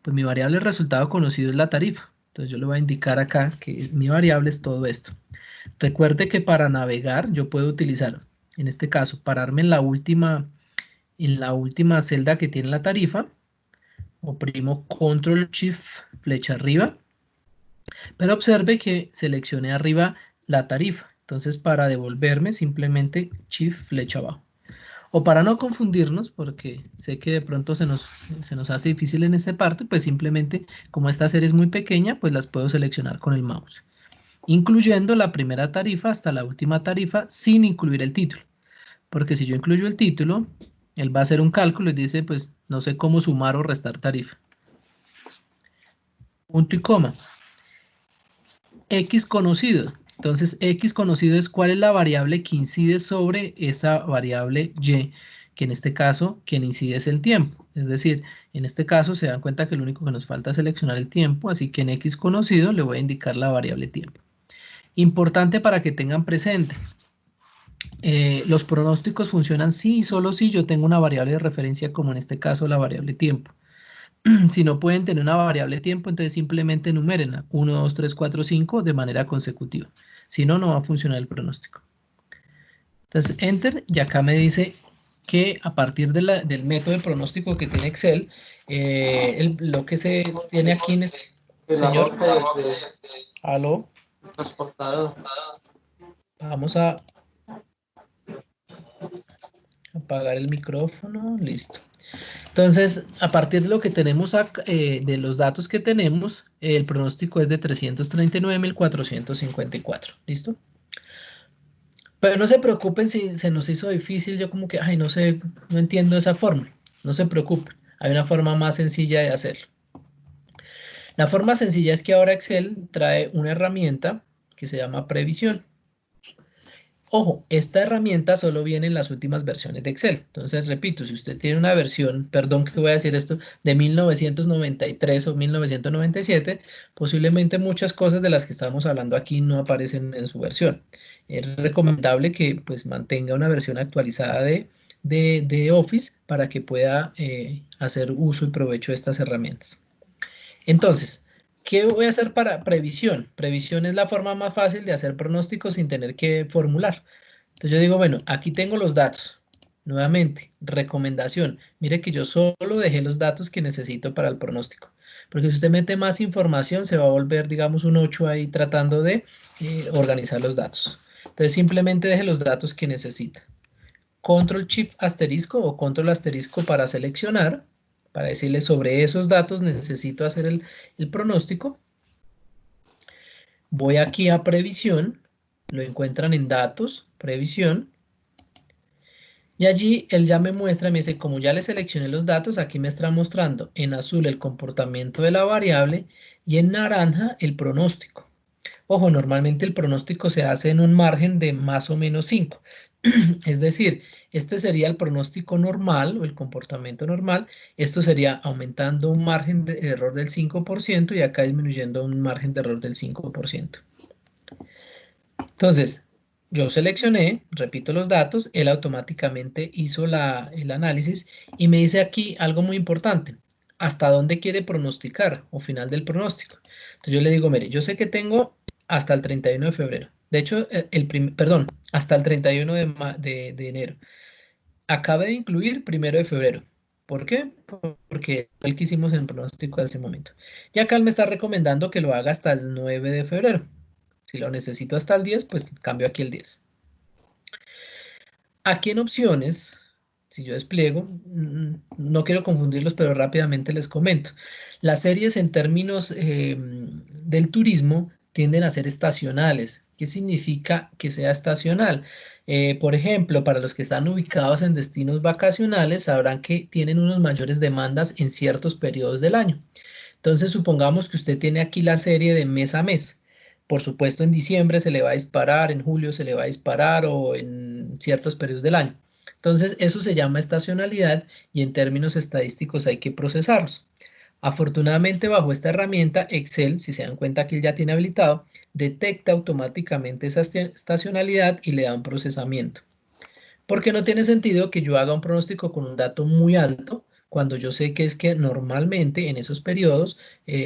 [SPEAKER 1] Pues mi variable de resultado conocido es la tarifa. Entonces yo le voy a indicar acá que mi variable es todo esto. Recuerde que para navegar yo puedo utilizar, en este caso, pararme en la última celda que tiene la tarifa. Oprimo Control Shift flecha arriba. Pero observe que seleccioné arriba la tarifa. Entonces para devolverme simplemente Shift flecha abajo. O para no confundirnos, porque sé que de pronto se nos hace difícil en esta parte, pues simplemente como esta serie es muy pequeña, pues las puedo seleccionar con el mouse. Incluyendo la primera tarifa hasta la última tarifa sin incluir el título. Porque si yo incluyo el título, él va a hacer un cálculo y dice, pues no sé cómo sumar o restar tarifa. Punto y coma. X conocido. Entonces, X conocido es cuál es la variable que incide sobre esa variable Y, que en este caso, quien incide es el tiempo. Es decir, en este caso se dan cuenta que lo único que nos falta es seleccionar el tiempo, así que en X conocido le voy a indicar la variable tiempo. Importante para que tengan presente, los pronósticos funcionan si y solo si yo tengo una variable de referencia, como en este caso la variable tiempo. Si no pueden tener una variable tiempo, entonces simplemente enumérenla 1, 2, 3, 4, 5 de manera consecutiva. Si no, no va a funcionar el pronóstico. Entonces, Enter, y acá me dice que a partir del método de pronóstico que tiene Excel, lo que se tiene aquí en este... Señor, aló, vamos a apagar el micrófono, listo. Entonces, a partir de lo que tenemos acá, de los datos que tenemos, el pronóstico es de 339.454, ¿listo? Pero no se preocupen si se nos hizo difícil, yo como que, ay, no sé, no entiendo esa forma. No se preocupen, hay una forma más sencilla de hacerlo. La forma sencilla es que ahora Excel trae una herramienta que se llama previsión. Ojo, esta herramienta solo viene en las últimas versiones de Excel. Entonces, repito, si usted tiene una versión, perdón que voy a decir esto, de 1993 o 1997, posiblemente muchas cosas de las que estamos hablando aquí no aparecen en su versión. Es recomendable que pues mantenga una versión actualizada de Office para que pueda hacer uso y provecho de estas herramientas. Entonces, ¿qué voy a hacer para previsión? Previsión es la forma más fácil de hacer pronósticos sin tener que formular. Entonces yo digo, bueno, aquí tengo los datos. Nuevamente, recomendación. Mire que yo solo dejé los datos que necesito para el pronóstico. Porque si usted mete más información, se va a volver, digamos, un 8 ahí tratando de organizar los datos. Entonces simplemente deje los datos que necesita. Control Shift asterisco o Control asterisco para seleccionar, para decirle sobre esos datos necesito hacer el pronóstico. Voy aquí a previsión, lo encuentran en datos, previsión, y allí él ya me muestra, me dice, como ya le seleccioné los datos, aquí me está mostrando en azul el comportamiento de la variable y en naranja el pronóstico. Ojo, normalmente el pronóstico se hace en un margen de más o menos 5. Es decir, este sería el pronóstico normal o el comportamiento normal. Esto sería aumentando un margen de error del 5% y acá disminuyendo un margen de error del 5%. Entonces, yo seleccioné, repito los datos, él automáticamente hizo el análisis y me dice aquí algo muy importante. ¿Hasta dónde quiere pronosticar o final del pronóstico? Entonces yo le digo, mire, yo sé que tengo hasta el 31 de febrero. De hecho, perdón, hasta el 31 de enero. Acabe de incluir 1 de febrero. ¿Por qué? Porque es el que hicimos en el pronóstico de ese momento. Y acá él me está recomendando que lo haga hasta el 9 de febrero. Si lo necesito hasta el 10, pues cambio aquí el 10. Aquí en opciones, si yo despliego, no quiero confundirlos, pero rápidamente les comento. Las series en términos del turismo tienden a ser estacionales. ¿Qué significa que sea estacional? Por ejemplo, para los que están ubicados en destinos vacacionales, sabrán que tienen unas mayores demandas en ciertos periodos del año. Entonces, supongamos que usted tiene aquí la serie de mes a mes. Por supuesto, en diciembre se le va a disparar, en julio se le va a disparar o en ciertos periodos del año. Entonces, eso se llama estacionalidad y en términos estadísticos hay que procesarlos. Afortunadamente, bajo esta herramienta, Excel, si se dan cuenta que él ya tiene habilitado, detecta automáticamente esa estacionalidad y le da un procesamiento. Porque no tiene sentido que yo haga un pronóstico con un dato muy alto cuando yo sé que es que normalmente en esos periodos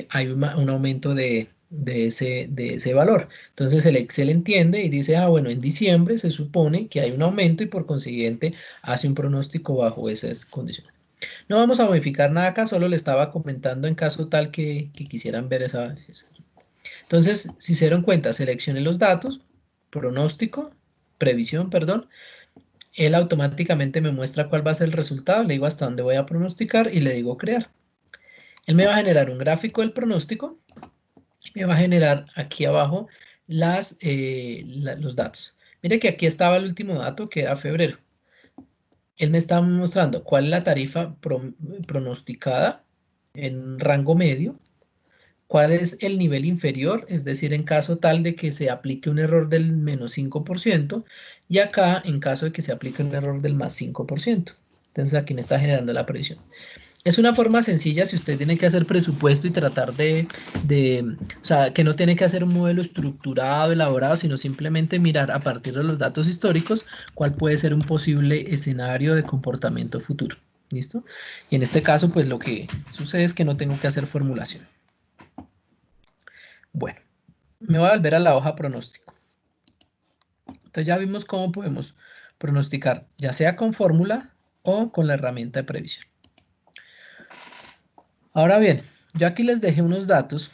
[SPEAKER 1] hay un aumento de ese valor. Entonces el Excel entiende y dice, ah, bueno, en diciembre se supone que hay un aumento y por consiguiente hace un pronóstico bajo esas condiciones. No vamos a modificar nada acá, solo le estaba comentando en caso tal que quisieran ver esa. Entonces, si se dieron cuenta, seleccione los datos, pronóstico, previsión, perdón, él automáticamente me muestra cuál va a ser el resultado, le digo hasta dónde voy a pronosticar y le digo crear. Él me va a generar un gráfico del pronóstico, me va a generar aquí abajo los datos. Mire que aquí estaba el último dato que era febrero. Él me está mostrando cuál es la tarifa pronosticada en rango medio, cuál es el nivel inferior, es decir, en caso tal de que se aplique un error del menos 5%, y acá en caso de que se aplique un error del más 5%. Entonces aquí me está generando la previsión. Es una forma sencilla si usted tiene que hacer presupuesto y tratar o sea, que no tiene que hacer un modelo estructurado, elaborado, sino simplemente mirar a partir de los datos históricos cuál puede ser un posible escenario de comportamiento futuro. ¿Listo? Y en este caso, pues lo que sucede es que no tengo que hacer formulación. Bueno, me voy a volver a la hoja pronóstico. Entonces ya vimos cómo podemos pronosticar, ya sea con fórmula o con la herramienta de previsión. Ahora bien, yo aquí les dejé unos datos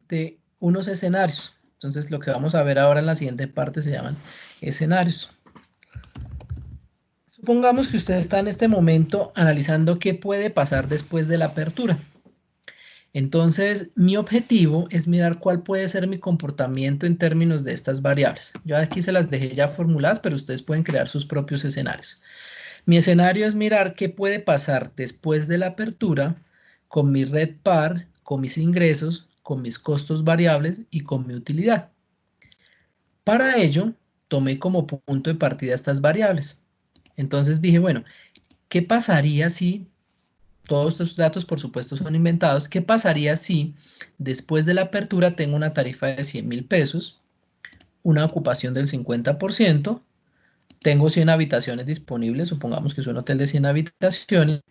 [SPEAKER 1] de unos escenarios. Entonces lo que vamos a ver ahora en la siguiente parte se llaman escenarios. Supongamos que usted está en este momento analizando qué puede pasar después de la apertura. Entonces, mi objetivo es mirar cuál puede ser mi comportamiento en términos de estas variables. Yo aquí se las dejé ya formuladas, pero ustedes pueden crear sus propios escenarios. Mi escenario es mirar qué puede pasar después de la apertura con mi red par, con mis ingresos, con mis costos variables y con mi utilidad. Para ello, tomé como punto de partida estas variables. Entonces dije, bueno, ¿qué pasaría si, todos estos datos por supuesto son inventados, qué pasaría si después de la apertura tengo una tarifa de 100.000 pesos, una ocupación del 50%, tengo 100 habitaciones disponibles, supongamos que es un hotel de 100 habitaciones,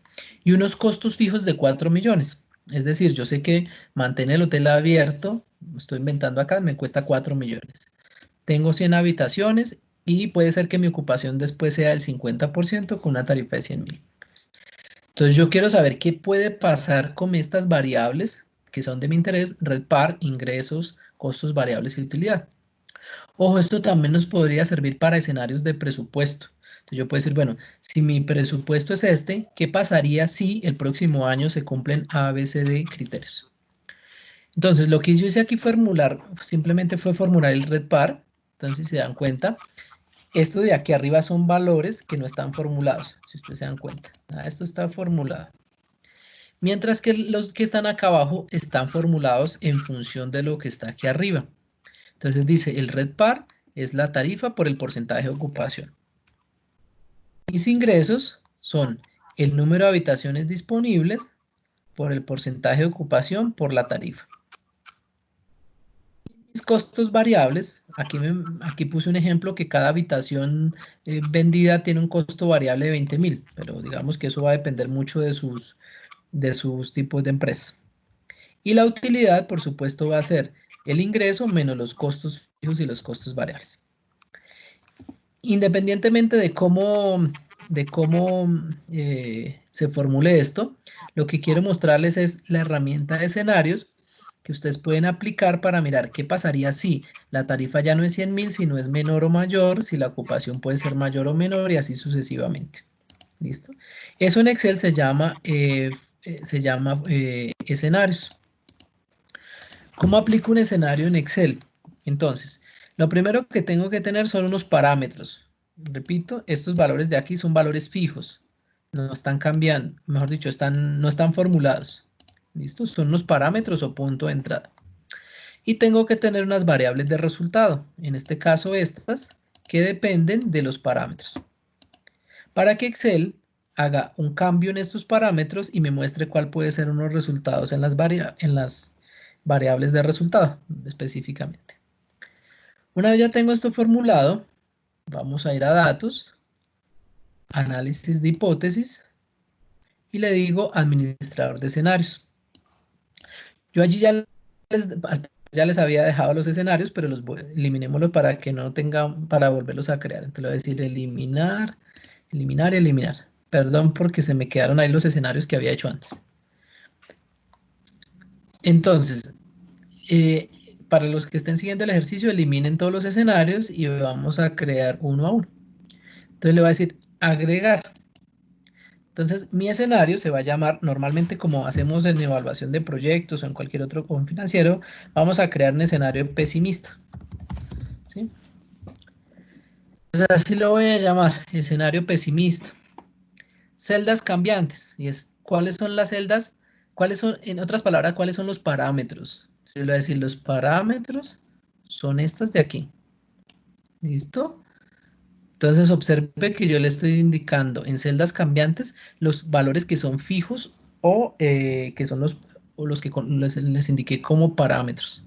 [SPEAKER 1] y unos costos fijos de 4 millones. Es decir, yo sé que mantener el hotel abierto, estoy inventando acá, me cuesta 4 millones. Tengo 100 habitaciones y puede ser que mi ocupación después sea del 50% con una tarifa de 100.000. Entonces yo quiero saber qué puede pasar con estas variables que son de mi interés, red par, ingresos, costos variables y utilidad. Ojo, esto también nos podría servir para escenarios de presupuesto. Entonces yo puedo decir, bueno, si mi presupuesto es este, ¿qué pasaría si el próximo año se cumplen A, B, C, D criterios? Entonces lo que yo hice aquí simplemente fue formular el red par. Entonces si se dan cuenta, esto de aquí arriba son valores que no están formulados, si ustedes se dan cuenta. Esto está formulado. Mientras que los que están acá abajo están formulados en función de lo que está aquí arriba. Entonces dice, el red par es la tarifa por el porcentaje de ocupación. Mis ingresos son el número de habitaciones disponibles por el porcentaje de ocupación por la tarifa. Mis costos variables, aquí puse un ejemplo que cada habitación vendida tiene un costo variable de 20.000, pero digamos que eso va a depender mucho de sus tipos de empresas. Y la utilidad, por supuesto, va a ser el ingreso menos los costos fijos y los costos variables. Independientemente de cómo se formule esto, lo que quiero mostrarles es la herramienta de escenarios que ustedes pueden aplicar para mirar qué pasaría si la tarifa ya no es 100.000, sino es menor o mayor, si la ocupación puede ser mayor o menor y así sucesivamente. ¿Listo? Eso en Excel se llama escenarios. ¿Cómo aplico un escenario en Excel? Entonces, lo primero que tengo que tener son unos parámetros. Repito, estos valores de aquí son valores fijos. No están cambiando, mejor dicho, no están formulados. ¿Listo? Son unos parámetros o punto de entrada. Y tengo que tener unas variables de resultado. En este caso estas, que dependen de los parámetros. Para que Excel haga un cambio en estos parámetros y me muestre cuál puede ser unos resultados en las variables de resultado específicamente. Una vez ya tengo esto formulado, vamos a ir a datos, análisis de hipótesis y le digo administrador de escenarios. Yo allí ya les había dejado los escenarios, pero eliminémoslos para que no tengan, para volverlos a crear. Entonces le voy a decir eliminar, eliminar, eliminar. Perdón porque se me quedaron ahí los escenarios que había hecho antes. Entonces, para los que estén siguiendo el ejercicio, eliminen todos los escenarios y vamos a crear uno a uno. Entonces le voy a decir agregar. Entonces mi escenario se va a llamar, normalmente como hacemos en evaluación de proyectos o en cualquier otro con financiero, vamos a crear un escenario pesimista. ¿Sí? Entonces así lo voy a llamar, escenario pesimista. Celdas cambiantes, y es, ¿cuáles son las celdas ¿Cuáles son, en otras palabras, cuáles son los parámetros? Yo le voy a decir, los parámetros son estas de aquí. ¿Listo? Entonces observe que yo le estoy indicando en celdas cambiantes los valores que son fijos o que son los que les indiqué como parámetros.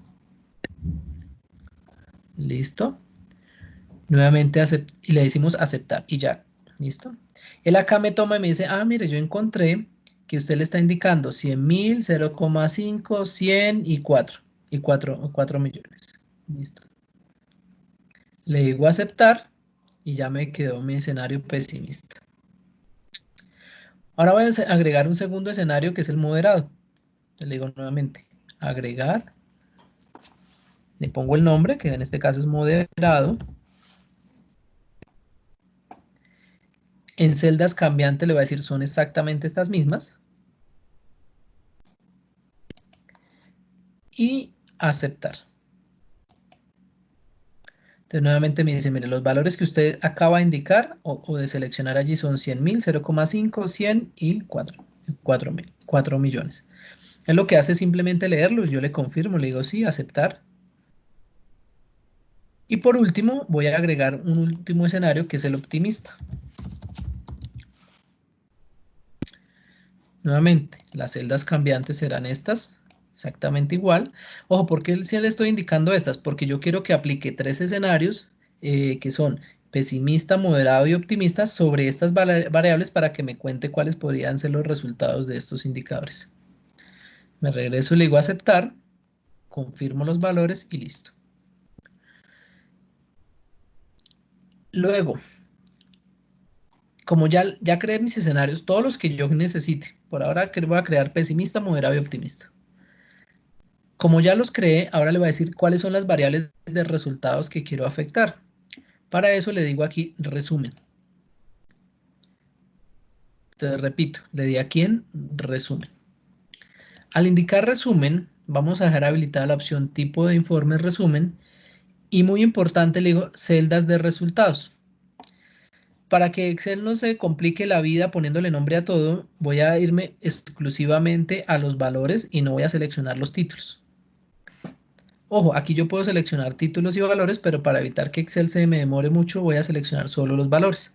[SPEAKER 1] ¿Listo? Nuevamente y le decimos aceptar y ya. ¿Listo? Él acá me toma y me dice, ah, mire, yo encontré que usted le está indicando 100.000, 0,5, 100 y 4. Y 4 millones. ¿Listo? Le digo aceptar y ya me quedó mi escenario pesimista. Ahora voy a agregar un segundo escenario que es el moderado. Le digo nuevamente, agregar. Le pongo el nombre, que en este caso es moderado. En celdas cambiantes le voy a decir son exactamente estas mismas. Y aceptar. Entonces nuevamente me dice, mire, los valores que usted acaba de indicar o de seleccionar allí son 100.000, 0,5, 100 y 4 millones. Es lo que hace simplemente leerlos, yo le confirmo, le digo sí, aceptar. Y por último voy a agregar un último escenario que es el optimista. Nuevamente, las celdas cambiantes serán estas, exactamente igual. Ojo, ¿por qué si le estoy indicando estas? Porque yo quiero que aplique 3 escenarios que son pesimista, moderado y optimista sobre estas variables para que me cuente cuáles podrían ser los resultados de estos indicadores. Me regreso y le digo aceptar, confirmo los valores y listo. Luego, como ya creé mis escenarios, todos los que yo necesite, por ahora voy a crear pesimista, moderado y optimista. Como ya los creé, ahora le voy a decir cuáles son las variables de resultados que quiero afectar. Para eso le digo aquí resumen. Entonces repito, le di aquí en resumen. Al indicar resumen, vamos a dejar habilitada la opción tipo de informe resumen y muy importante le digo celdas de resultados. Para que Excel no se complique la vida poniéndole nombre a todo, voy a irme exclusivamente a los valores y no voy a seleccionar los títulos. Ojo, aquí yo puedo seleccionar títulos y valores, pero para evitar que Excel se me demore mucho, voy a seleccionar solo los valores.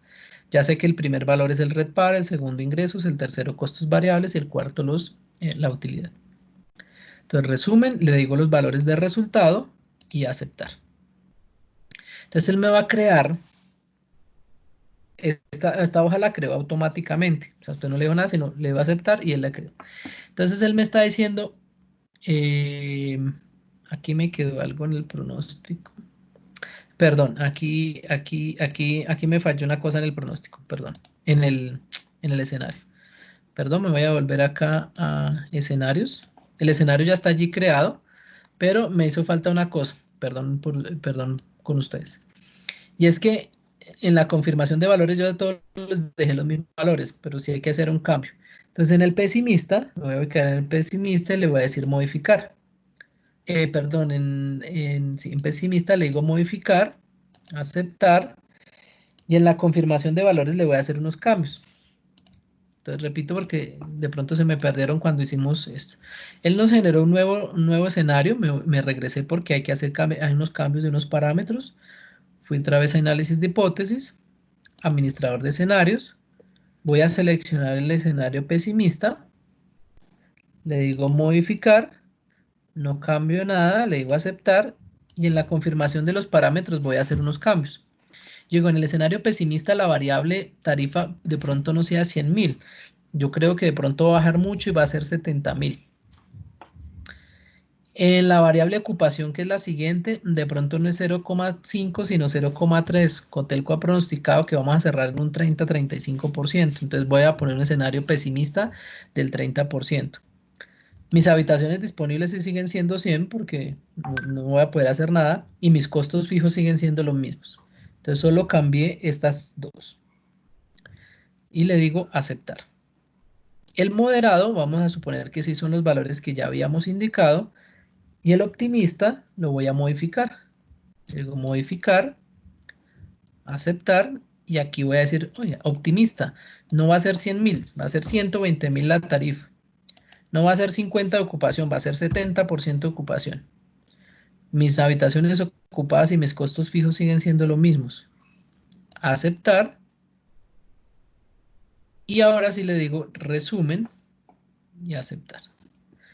[SPEAKER 1] Ya sé que el primer valor es el red par, el segundo ingresos, el tercero costos variables y el cuarto la utilidad. Entonces, resumen, le digo los valores de resultado y aceptar. Entonces, él me va a crear, esta hoja la creó automáticamente. O sea, usted no le dijo nada, sino le va a aceptar y él la creó. Entonces, él me está diciendo, aquí me quedó algo en el pronóstico. Perdón, aquí me falló una cosa en el pronóstico, perdón, en el escenario. Perdón, me voy a volver acá a escenarios. El escenario ya está allí creado, pero me hizo falta una cosa, perdón con ustedes. Y es que en la confirmación de valores yo a todos les dejé los mismos valores, pero sí hay que hacer un cambio. Entonces en el pesimista, me voy a ubicar en el pesimista y le voy a decir modificar. Perdón, sí, en pesimista le digo modificar, aceptar, y en la confirmación de valores le voy a hacer unos cambios. Entonces repito porque de pronto se me perdieron cuando hicimos esto. Él nos generó un nuevo escenario, me regresé porque hay que hacer hay unos cambios de unos parámetros. Fui otra vez a análisis de hipótesis, administrador de escenarios. Voy a seleccionar el escenario pesimista. Le digo modificar. No cambio nada, le digo aceptar. Y en la confirmación de los parámetros voy a hacer unos cambios. Digo, en el escenario pesimista la variable tarifa de pronto no sea 100.000. Yo creo que de pronto va a bajar mucho y va a ser 70.000. En la variable ocupación, que es la siguiente, de pronto no es 0,5 sino 0,3. Cotelco ha pronosticado que vamos a cerrar en un 30-35%. Entonces voy a poner un escenario pesimista del 30%. Mis habitaciones disponibles sí siguen siendo 100 porque no voy a poder hacer nada. Y mis costos fijos siguen siendo los mismos. Entonces solo cambié estas dos. Y le digo aceptar. El moderado, vamos a suponer que sí son los valores que ya habíamos indicado. Y el optimista lo voy a modificar. Le digo modificar, aceptar. Y aquí voy a decir, oye, optimista. No va a ser 100.000, va a ser 120.000 la tarifa. No va a ser 50 de ocupación, va a ser 70% de ocupación. Mis habitaciones ocupadas y mis costos fijos siguen siendo los mismos. Aceptar. Y ahora sí le digo resumen y aceptar.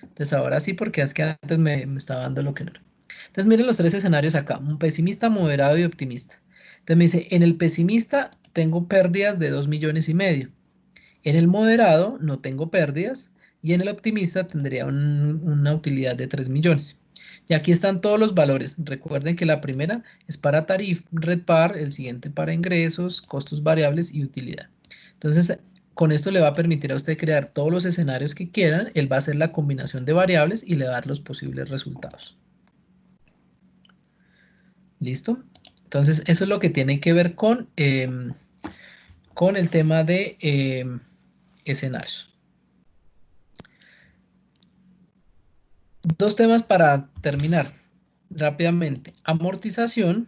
[SPEAKER 1] Entonces ahora sí, porque es que antes me estaba dando lo que no era. Entonces miren los tres escenarios acá, un pesimista, moderado y optimista. Entonces me dice, en el pesimista tengo pérdidas de 2,5 millones. En el moderado no tengo pérdidas y en el optimista tendría una utilidad de 3 millones. Y aquí están todos los valores. Recuerden que la primera es para tarifa, red par, el siguiente para ingresos, costos variables y utilidad. Entonces, con esto le va a permitir a usted crear todos los escenarios que quieran. Él va a hacer la combinación de variables y le va a dar los posibles resultados. ¿Listo? Entonces, eso es lo que tiene que ver con el tema de escenarios. Dos temas para terminar rápidamente. Amortización.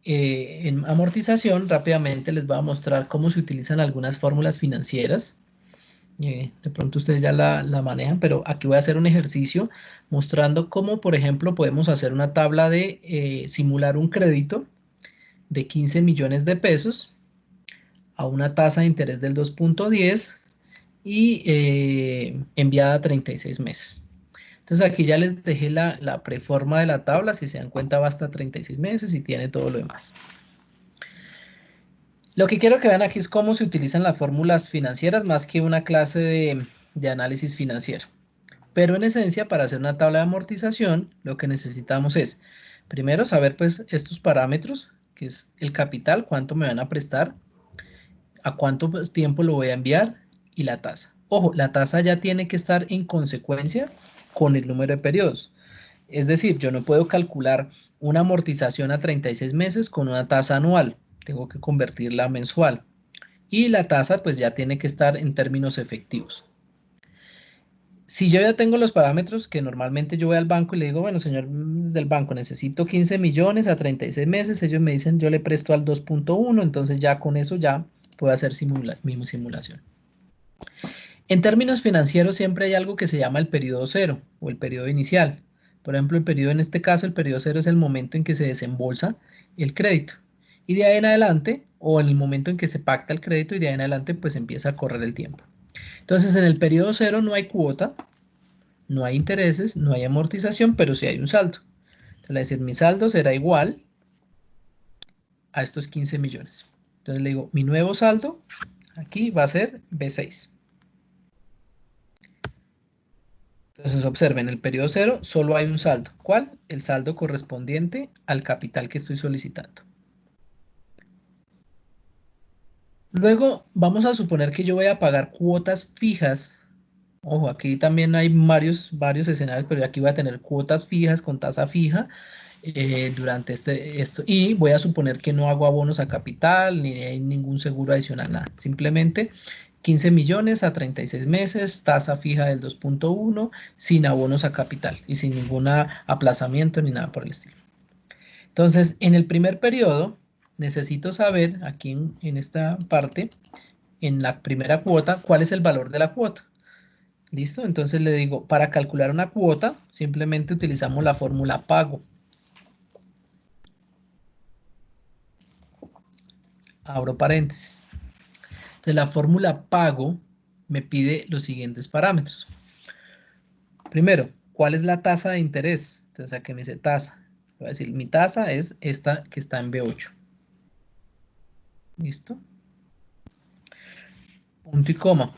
[SPEAKER 1] En amortización, rápidamente les voy a mostrar cómo se utilizan algunas fórmulas financieras. De pronto ustedes ya la manejan, pero aquí voy a hacer un ejercicio mostrando cómo, por ejemplo, podemos hacer una tabla de simular un crédito de 15 millones de pesos a una tasa de interés del 2,10 y enviada a 36 meses. Entonces aquí ya les dejé la preforma de la tabla, si se dan cuenta va hasta 36 meses y tiene todo lo demás. Lo que quiero que vean aquí es cómo se utilizan las fórmulas financieras más que una clase de análisis financiero. Pero en esencia, para hacer una tabla de amortización, lo que necesitamos es, primero, saber pues estos parámetros, que es el capital, cuánto me van a prestar, a cuánto tiempo lo voy a enviar y la tasa. Ojo, la tasa ya tiene que estar en consecuencia con el número de periodos. Es decir, yo no puedo calcular una amortización a 36 meses con una tasa anual. Tengo que convertirla a mensual. Y la tasa pues ya tiene que estar en términos efectivos. Si yo ya tengo los parámetros, que normalmente yo voy al banco y le digo, bueno, señor del banco, necesito 15 millones a 36 meses, ellos me dicen, yo le presto al 2,1, entonces ya con eso ya puedo hacer mi simulación. En términos financieros siempre hay algo que se llama el periodo cero o el periodo inicial. Por ejemplo, el periodo en este caso, el periodo cero es el momento en que se desembolsa el crédito. Y de ahí en adelante, o en el momento en que se pacta el crédito y de ahí en adelante, pues empieza a correr el tiempo. Entonces, en el periodo cero no hay cuota, no hay intereses, no hay amortización, pero sí hay un saldo. Entonces, le decir, mi saldo será igual a estos 15 millones. Entonces le digo, mi nuevo saldo aquí va a ser B6. Entonces observen, en el periodo cero solo hay un saldo. ¿Cuál? El saldo correspondiente al capital que estoy solicitando. Luego vamos a suponer que yo voy a pagar cuotas fijas. Ojo, aquí también hay varios escenarios, pero aquí voy a tener cuotas fijas con tasa fija durante esto. Y voy a suponer que no hago abonos a capital, ni hay ningún seguro adicional, nada. Simplemente 15 millones a 36 meses, tasa fija del 2,1, sin abonos a capital y sin ningún aplazamiento ni nada por el estilo. Entonces, en el primer periodo, necesito saber, aquí en esta parte, en la primera cuota, cuál es el valor de la cuota. ¿Listo? Entonces le digo, para calcular una cuota, simplemente utilizamos la fórmula pago. Abro paréntesis. Entonces la fórmula pago me pide los siguientes parámetros. Primero, ¿cuál es la tasa de interés? Entonces aquí me dice tasa. Voy a decir, mi tasa es esta que está en B8. ¿Listo? Punto y coma.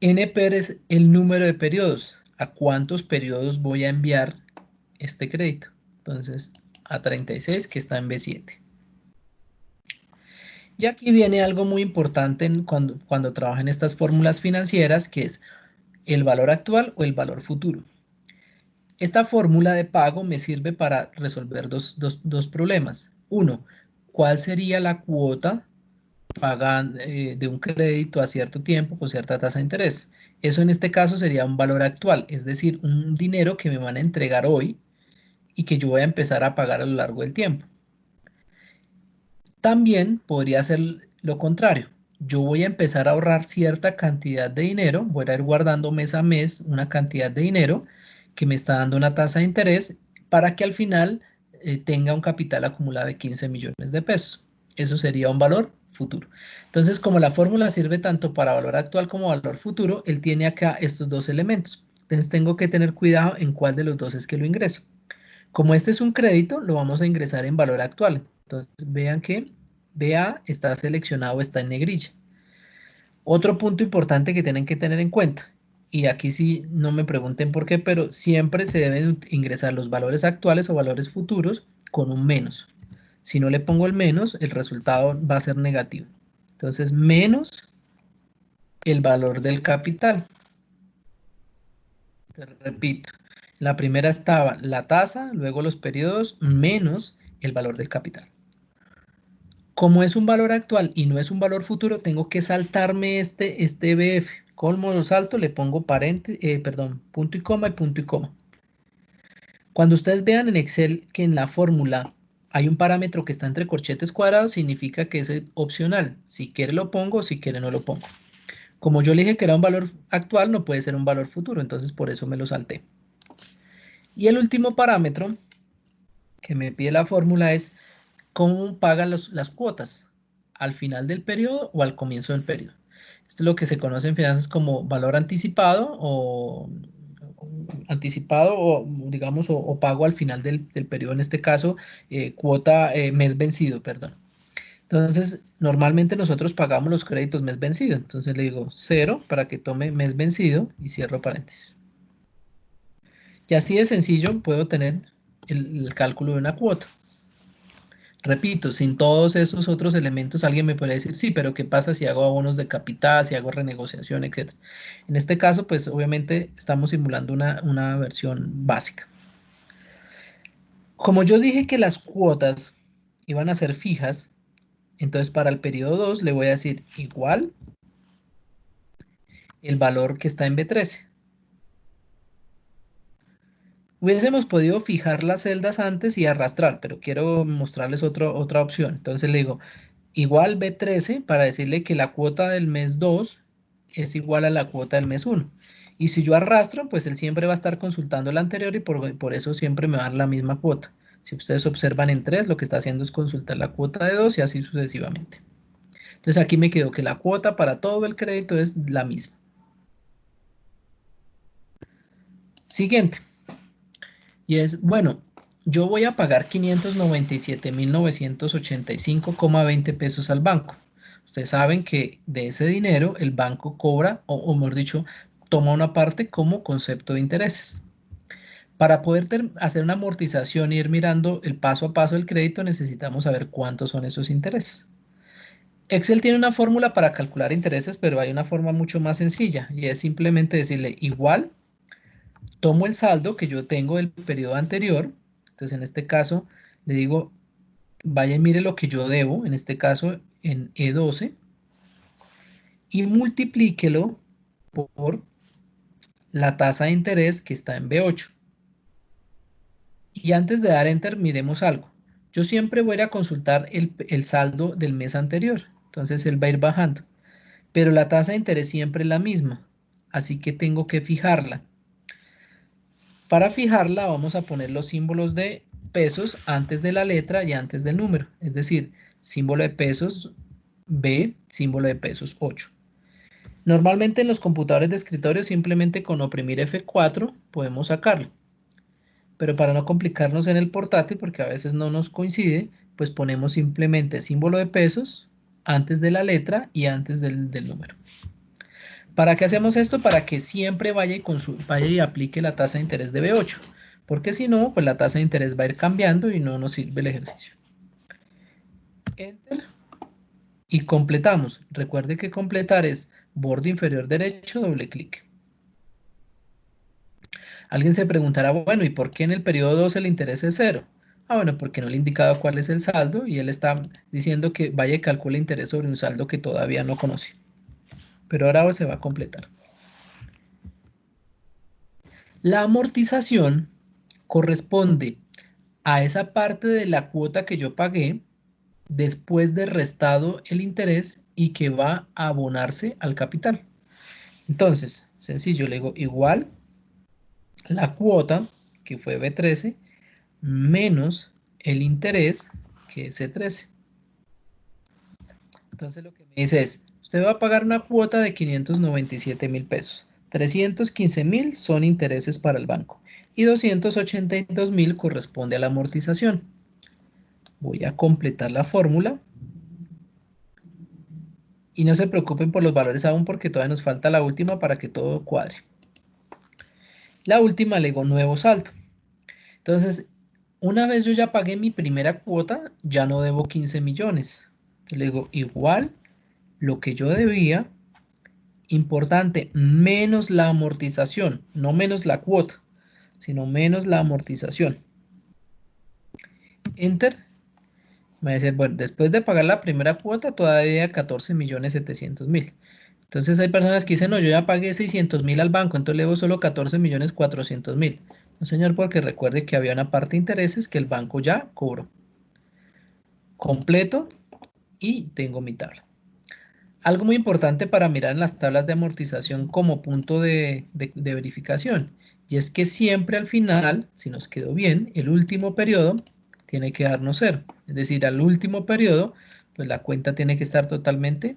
[SPEAKER 1] NPR es el número de periodos. ¿A cuántos periodos voy a enviar este crédito? Entonces, a 36 que está en B7. Y aquí viene algo muy importante cuando trabajan estas fórmulas financieras, que es el valor actual o el valor futuro. Esta fórmula de pago me sirve para resolver dos problemas. Uno, ¿cuál sería la cuota de un crédito a cierto tiempo con cierta tasa de interés? Eso en este caso sería un valor actual, es decir, un dinero que me van a entregar hoy y que yo voy a empezar a pagar a lo largo del tiempo. También podría ser lo contrario. yo voy a empezar a ahorrar cierta cantidad de dinero, voy a ir guardando mes a mes una cantidad de dinero que me está dando una tasa de interés para que al final tenga un capital acumulado de 15 millones de pesos. Eso sería un valor futuro. Entonces, como la fórmula sirve tanto para valor actual como valor futuro, él tiene acá estos dos elementos. Entonces, tengo que tener cuidado en cuál de los dos es que lo ingreso. Como este es un crédito, lo vamos a ingresar en valor actual. Entonces, vean que BA está seleccionado, está en negrilla. Otro punto importante que tienen que tener en cuenta, y aquí sí no me pregunten por qué, pero siempre se deben ingresar los valores actuales o valores futuros con un menos. Si no le pongo el menos, el resultado va a ser negativo. Entonces, menos el valor del capital. Te repito, la primera estaba la tasa, luego los periodos, menos el valor del capital. Como es un valor actual y no es un valor futuro, tengo que saltarme este BF. Colmo lo salto, le pongo punto y coma y punto y coma. Cuando ustedes vean en Excel que en la fórmula hay un parámetro que está entre corchetes cuadrados, significa que es opcional. Si quiere lo pongo, si quiere no lo pongo. Como yo le dije que era un valor actual, no puede ser un valor futuro, entonces por eso me lo salté. Y el último parámetro que me pide la fórmula es cómo pagan las cuotas, al final del periodo o al comienzo del periodo. Esto es lo que se conoce en finanzas como valor anticipado o digamos o pago al final del periodo, en este caso cuota mes vencido, perdón. Entonces, normalmente nosotros pagamos los créditos mes vencido. Entonces le digo 0 para que tome mes vencido y cierro paréntesis. Y así de sencillo puedo tener el cálculo de una cuota. Repito, sin todos esos otros elementos, alguien me puede decir, sí, pero ¿qué pasa si hago abonos de capital, si hago renegociación, etcétera? En este caso, pues obviamente estamos simulando una versión básica. Como yo dije que las cuotas iban a ser fijas, entonces para el periodo 2 le voy a decir igual el valor que está en B13. Hubiésemos podido fijar las celdas antes y arrastrar, pero quiero mostrarles otra opción. Entonces le digo, igual B13 para decirle que la cuota del mes 2 es igual a la cuota del mes 1. Y si yo arrastro, pues él siempre va a estar consultando la anterior y por eso siempre me va a dar la misma cuota. Si ustedes observan en 3, lo que está haciendo es consultar la cuota de 2 y así sucesivamente. Entonces aquí me quedó que la cuota para todo el crédito es la misma. Siguiente. Y es, bueno, yo voy a pagar 597.985,20 pesos al banco. Ustedes saben que de ese dinero el banco cobra, o mejor dicho, toma una parte como concepto de intereses. Para poder hacer una amortización y ir mirando el paso a paso del crédito, necesitamos saber cuántos son esos intereses. Excel tiene una fórmula para calcular intereses, pero hay una forma mucho más sencilla y es simplemente decirle igual, tomo el saldo que yo tengo del periodo anterior, entonces en este caso le digo, vaya y mire lo que yo debo, en este caso en E12, y multiplíquelo por la tasa de interés que está en B8. Y antes de dar Enter, miremos algo. Yo siempre voy a consultar el saldo del mes anterior, entonces él va a ir bajando, pero la tasa de interés siempre es la misma, así que tengo que fijarla. Para fijarla vamos a poner los símbolos de pesos antes de la letra y antes del número. Es decir, símbolo de pesos B, símbolo de pesos 8. Normalmente en los computadores de escritorio simplemente con oprimir F4 podemos sacarlo. Pero para no complicarnos en el portátil, porque a veces no nos coincide, pues ponemos simplemente símbolo de pesos antes de la letra y antes del número. ¿Para qué hacemos esto? Para que siempre vaya y aplique la tasa de interés de B8, porque si no, pues la tasa de interés va a ir cambiando y no nos sirve el ejercicio. Enter y completamos. Recuerde que completar es borde inferior derecho, doble clic. Alguien se preguntará, bueno, ¿y por qué en el periodo 2 el interés es 0? Ah, bueno, porque no le he indicado cuál es el saldo y él está diciendo que vaya y calcule interés sobre un saldo que todavía no conoce. Pero ahora se va a completar. La amortización corresponde a esa parte de la cuota que yo pagué después de restado el interés y que va a abonarse al capital. Entonces, sencillo, le digo igual la cuota, que fue B13, menos el interés, que es C13. Entonces lo que me dice es, usted va a pagar una cuota de 597.000 pesos. 315.000 son intereses para el banco y 282.000 corresponde a la amortización. Voy a completar la fórmula y no se preocupen por los valores aún porque todavía nos falta la última para que todo cuadre. La última le digo nuevo saldo. Entonces, una vez yo ya pagué mi primera cuota, ya no debo 15 millones. Entonces, le digo igual lo que yo debía, importante, menos la amortización, no menos la cuota, sino menos la amortización. Enter. Me va a decir, bueno, después de pagar la primera cuota, todavía 14.700.000. Entonces hay personas que dicen, no, yo ya pagué 600.000 al banco, entonces le debo solo 14.400.000. No, señor, porque recuerde que había una parte de intereses que el banco ya cobró. Completo y tengo mi tabla. Algo muy importante para mirar en las tablas de amortización como punto de verificación, y es que siempre al final, si nos quedó bien, el último periodo tiene que darnos 0. Es decir, al último periodo, pues la cuenta tiene que estar totalmente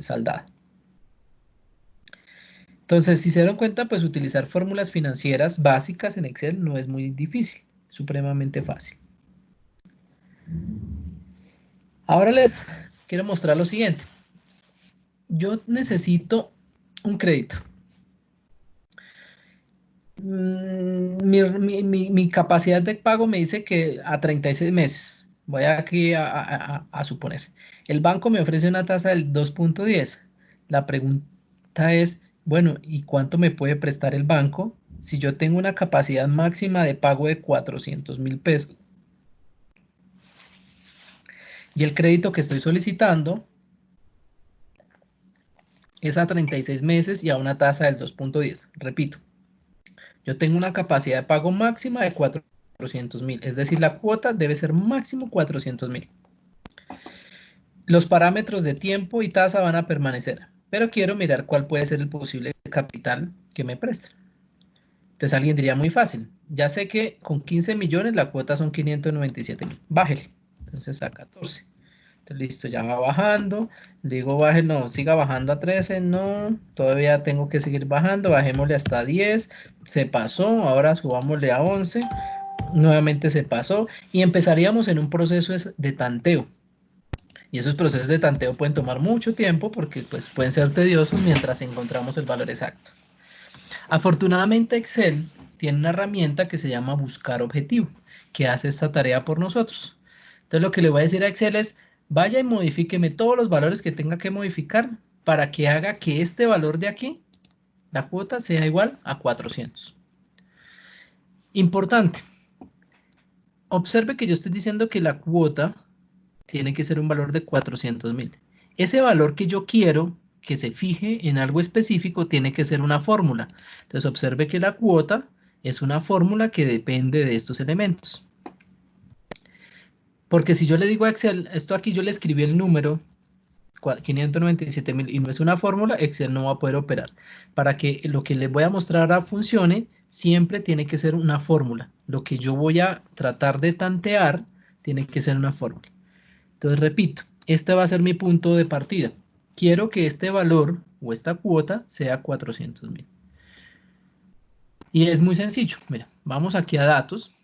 [SPEAKER 1] saldada. Entonces, si se dieron cuenta, pues utilizar fórmulas financieras básicas en Excel no es muy difícil, supremamente fácil. Ahora les quiero mostrar lo siguiente. Yo necesito un crédito. Mi capacidad de pago me dice que a 36 meses. Voy aquí a suponer. El banco me ofrece una tasa del 2.10. La pregunta es, bueno, ¿y cuánto me puede prestar el banco si yo tengo una capacidad máxima de pago de 400.000 pesos? Y el crédito que estoy solicitando es a 36 meses y a una tasa del 2.10. Repito, yo tengo una capacidad de pago máxima de 400.000, es decir, la cuota debe ser máximo 400.000. Los parámetros de tiempo y tasa van a permanecer, pero quiero mirar cuál puede ser el posible capital que me presten. Entonces alguien diría muy fácil, ya sé que con 15 millones la cuota son 597.000, bájele, entonces a 14. Entonces, listo, ya va bajando. Digo, baje, no, siga bajando a 13, no, todavía tengo que seguir bajando, bajémosle hasta 10, se pasó, ahora subámosle a 11, nuevamente se pasó, y empezaríamos en un proceso de tanteo. Y esos procesos de tanteo pueden tomar mucho tiempo porque pues, pueden ser tediosos mientras encontramos el valor exacto. Afortunadamente Excel tiene una herramienta que se llama buscar objetivo, que hace esta tarea por nosotros. Entonces lo que le voy a decir a Excel es, vaya y modifíqueme todos los valores que tenga que modificar para que haga que este valor de aquí, la cuota, sea igual a 400. Importante, observe que yo estoy diciendo que la cuota tiene que ser un valor de 400.000. Ese valor que yo quiero que se fije en algo específico tiene que ser una fórmula. Entonces observe que la cuota es una fórmula que depende de estos elementos. Porque si yo le digo a Excel, esto aquí yo le escribí el número 597.000 y no es una fórmula, Excel no va a poder operar. Para que lo que les voy a mostrar ahora funcione, siempre tiene que ser una fórmula. Lo que yo voy a tratar de tantear tiene que ser una fórmula. Entonces repito, este va a ser mi punto de partida. Quiero que este valor o esta cuota sea 400.000. Y es muy sencillo. Mira, vamos aquí a datos,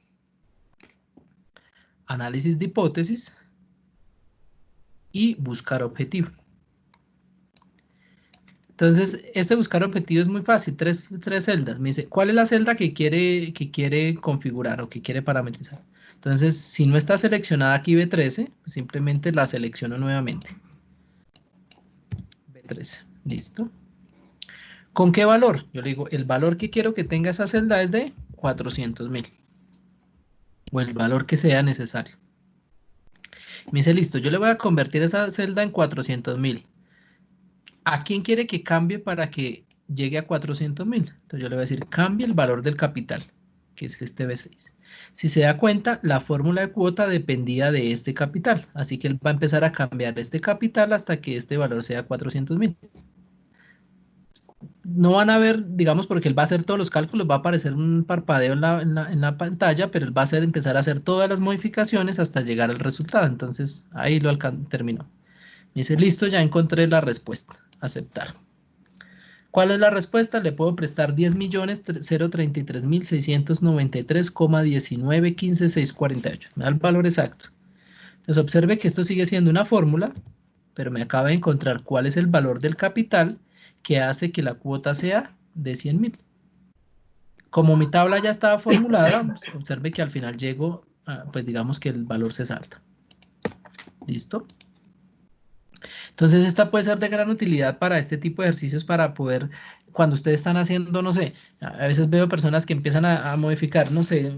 [SPEAKER 1] análisis de hipótesis y buscar objetivo. Entonces, este buscar objetivo es muy fácil, tres celdas. Me dice, ¿cuál es la celda que quiere configurar o que quiere parametrizar? Entonces, si no está seleccionada aquí B13, pues simplemente la selecciono nuevamente. B13, listo. ¿Con qué valor? Yo le digo, el valor que quiero que tenga esa celda es de 400.000. O el valor que sea necesario. Me dice, listo, yo le voy a convertir esa celda en 400.000. ¿A quién quiere que cambie para que llegue a 400.000? Entonces yo le voy a decir, cambie el valor del capital. que es este B6. Si se da cuenta, la fórmula de cuota dependía de este capital, así que él va a empezar a cambiar este capital hasta que este valor sea 400.000. No van a ver, digamos, porque él va a hacer todos los cálculos, va a aparecer un parpadeo en la pantalla, pero él va a empezar a hacer todas las modificaciones hasta llegar al resultado. Entonces, ahí lo terminó. Me dice, listo, ya encontré la respuesta. Aceptar. ¿Cuál es la respuesta? Le puedo prestar 10.033.693,1915.648. Me da el valor exacto. Entonces, observe que esto sigue siendo una fórmula, pero me acaba de encontrar cuál es el valor del capital que hace que la cuota sea de 100.000. Como mi tabla ya estaba formulada, observe que al final llego, pues digamos que el valor se salta. ¿Listo? Entonces esta puede ser de gran utilidad para este tipo de ejercicios para poder, cuando ustedes están haciendo, no sé, a veces veo personas que empiezan a modificar, no sé,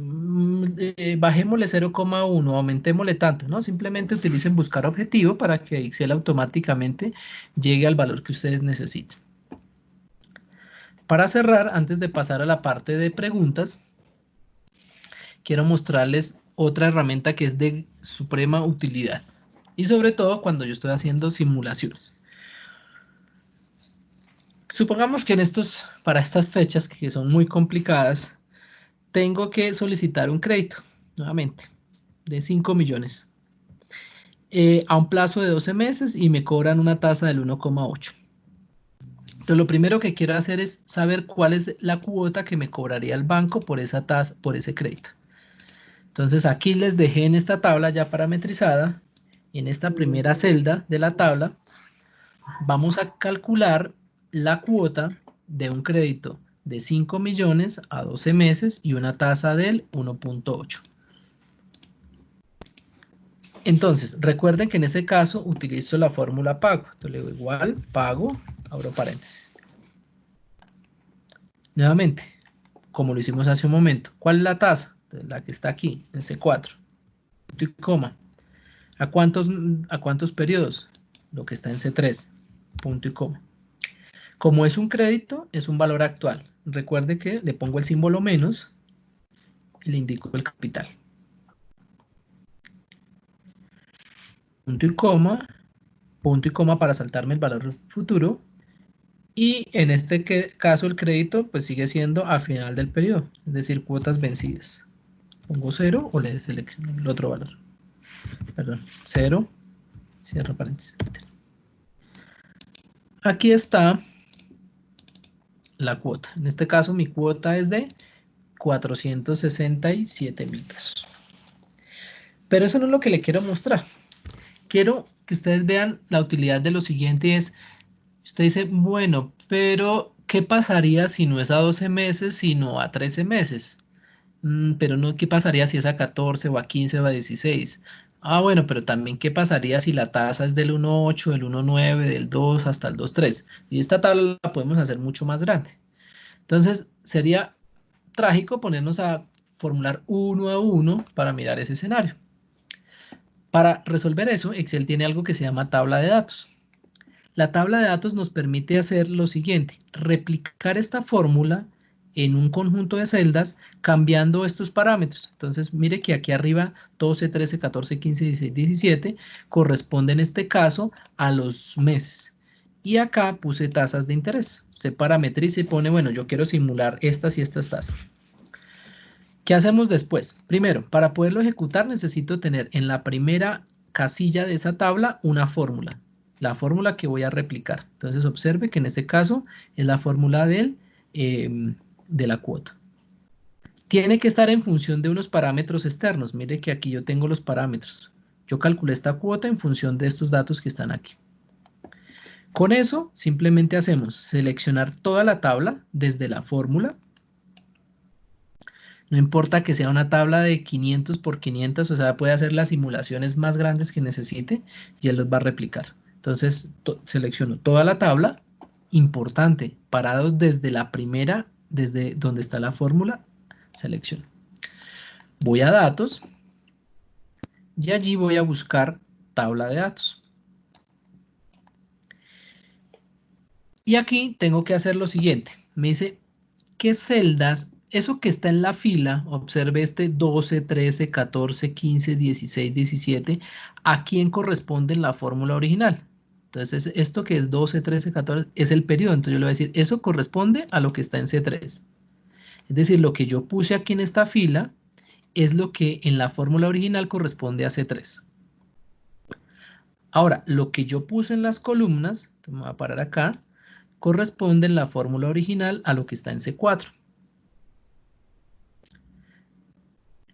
[SPEAKER 1] bajémosle 0,1, aumentémosle tanto, ¿no? Simplemente utilicen buscar objetivo para que Excel automáticamente llegue al valor que ustedes necesiten. Para cerrar, antes de pasar a la parte de preguntas, quiero mostrarles otra herramienta que es de suprema utilidad. Y sobre todo cuando yo estoy haciendo simulaciones. Supongamos que para estas fechas, que son muy complicadas, tengo que solicitar un crédito, nuevamente, de 5 millones, a un plazo de 12 meses y me cobran una tasa del 1,8. Entonces, lo primero que quiero hacer es saber cuál es la cuota que me cobraría el banco por esa tasa, por ese crédito. Entonces, aquí les dejé en esta tabla ya parametrizada, en esta primera celda de la tabla, vamos a calcular la cuota de un crédito de 5 millones a 12 meses y una tasa del 1,8. Entonces, recuerden que en ese caso utilizo la fórmula pago. Entonces le digo igual, pago, abro paréntesis. Nuevamente, como lo hicimos hace un momento, ¿cuál es la tasa? Entonces, la que está aquí, en C4. Punto y coma. ¿A cuántos periodos? Lo que está en C3. Punto y coma. Como es un crédito, es un valor actual. Recuerde que le pongo el símbolo menos y le indico el capital. Punto y coma para saltarme el valor futuro. Y en este caso el crédito pues sigue siendo a final del periodo, es decir, cuotas vencidas. Pongo 0 o le selecciono el otro valor. Perdón, 0, cierro paréntesis. Aquí está la cuota. En este caso mi cuota es de 467.000 pesos. Pero eso no es lo que le quiero mostrar. Quiero que ustedes vean la utilidad de lo siguiente es, usted dice, bueno, pero ¿qué pasaría si no es a 12 meses, sino a 13 meses? Pero no, ¿qué pasaría si es a 14 o a 15 o a 16? Ah, bueno, pero también ¿qué pasaría si la tasa es del 1,8, del 1,9, del 2 hasta el 2,3? Y esta tabla la podemos hacer mucho más grande. Entonces, sería trágico ponernos a formular uno a uno para mirar ese escenario. Para resolver eso, Excel tiene algo que se llama tabla de datos. La tabla de datos nos permite hacer lo siguiente, replicar esta fórmula en un conjunto de celdas cambiando estos parámetros. Entonces, mire que aquí arriba 12, 13, 14, 15, 16, 17 corresponde en este caso a los meses. Y acá puse tasas de interés. Usted parametriza y pone, bueno, yo quiero simular estas y estas tasas. ¿Qué hacemos después? Primero, para poderlo ejecutar necesito tener en la primera casilla de esa tabla una fórmula. La fórmula que voy a replicar. Entonces observe que en este caso es la fórmula de la cuota. Tiene que estar en función de unos parámetros externos. Mire que aquí yo tengo los parámetros. Yo calculé esta cuota en función de estos datos que están aquí. Con eso simplemente hacemos seleccionar toda la tabla desde la fórmula. No importa que sea una tabla de 500 por 500, o sea, puede hacer las simulaciones más grandes que necesite y él los va a replicar. Entonces, selecciono toda la tabla, importante, parados desde la primera, desde donde está la fórmula, selecciono. Voy a datos y allí voy a buscar tabla de datos. Y aquí tengo que hacer lo siguiente. Me dice, ¿qué celdas eso que está en la fila, observe este 12, 13, 14, 15, 16, 17, ¿a quién corresponde en la fórmula original? Entonces, esto que es 12, 13, 14, es el periodo. Entonces, yo le voy a decir, eso corresponde a lo que está en C3. Es decir, lo que yo puse aquí en esta fila es lo que en la fórmula original corresponde a C3. Ahora, lo que yo puse en las columnas, me voy a parar acá, corresponde en la fórmula original a lo que está en C4.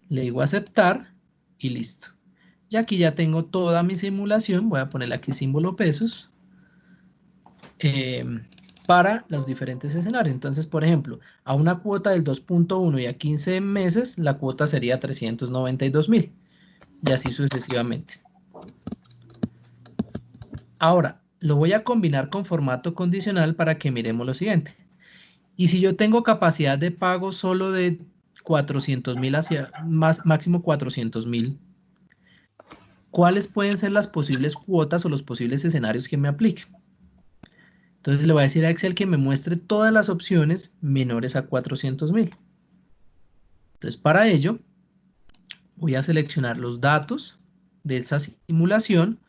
[SPEAKER 1] Le digo aceptar y listo. Y aquí ya tengo toda mi simulación, voy a ponerle aquí símbolo pesos, para los diferentes escenarios. Entonces, por ejemplo, a una cuota del 2.1 y a 15 meses, la cuota sería 392.000 y así sucesivamente. Ahora, lo voy a combinar con formato condicional para que miremos lo siguiente. Y si yo tengo capacidad de pago solo de 400.000 hacia máximo 400.000, ¿cuáles pueden ser las posibles cuotas o los posibles escenarios que me apliquen? Entonces le voy a decir a Excel que me muestre todas las opciones menores a 400.000. Entonces para ello voy a seleccionar los datos de esa simulación.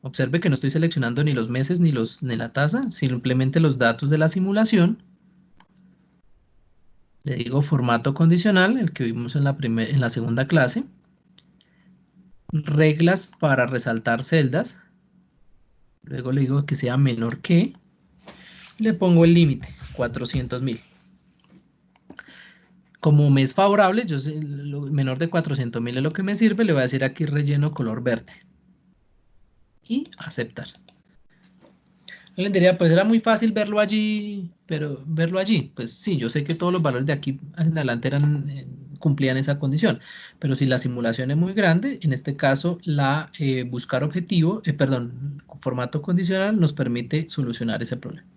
[SPEAKER 1] Observe que no estoy seleccionando ni los meses ni la tasa, simplemente los datos de la simulación. Le digo formato condicional, el que vimos en la segunda clase. Reglas para resaltar celdas. Luego le digo que sea menor que. Le pongo el límite, 400.000. Como me es favorable, yo sé, lo menor de 400.000 es lo que me sirve, le voy a decir aquí relleno color verde. Y aceptar. Yo les diría, pues era muy fácil verlo allí, pero verlo allí, pues sí, yo sé que todos los valores de aquí en adelante cumplían esa condición, pero si la simulación es muy grande, en este caso la buscar objetivo, formato condicional nos permite solucionar ese problema.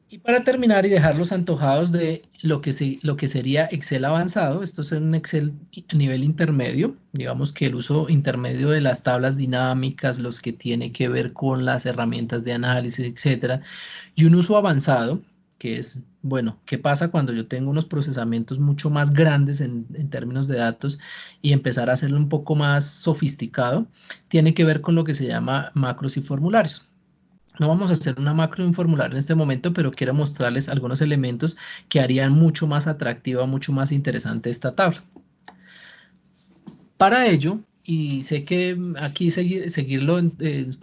[SPEAKER 1] Y para terminar y dejarlos antojados de lo que sería Excel avanzado, esto es un Excel a nivel intermedio, digamos que el uso intermedio de las tablas dinámicas, los que tiene que ver con las herramientas de análisis, etcétera, y un uso avanzado, que es, bueno, ¿qué pasa cuando yo tengo unos procesamientos mucho más grandes en términos de datos y empezar a hacerlo un poco más sofisticado? Tiene que ver con lo que se llama macros y formularios. No vamos a hacer una macro y un formulario en este momento, pero quiero mostrarles algunos elementos que harían mucho más atractiva, mucho más interesante esta tabla. Para ello, y sé que aquí seguirlo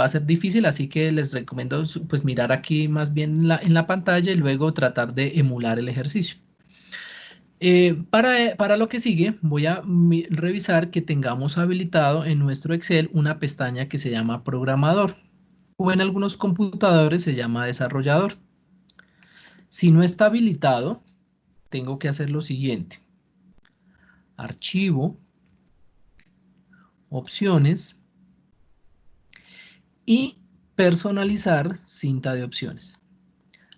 [SPEAKER 1] va a ser difícil, así que les recomiendo pues mirar aquí más bien en la pantalla y luego tratar de emular el ejercicio. Para lo que sigue, voy a revisar que tengamos habilitado en nuestro Excel una pestaña que se llama Programador, o en algunos computadores se llama Desarrollador. Si no está habilitado, tengo que hacer lo siguiente. Archivo, opciones y personalizar cinta de opciones.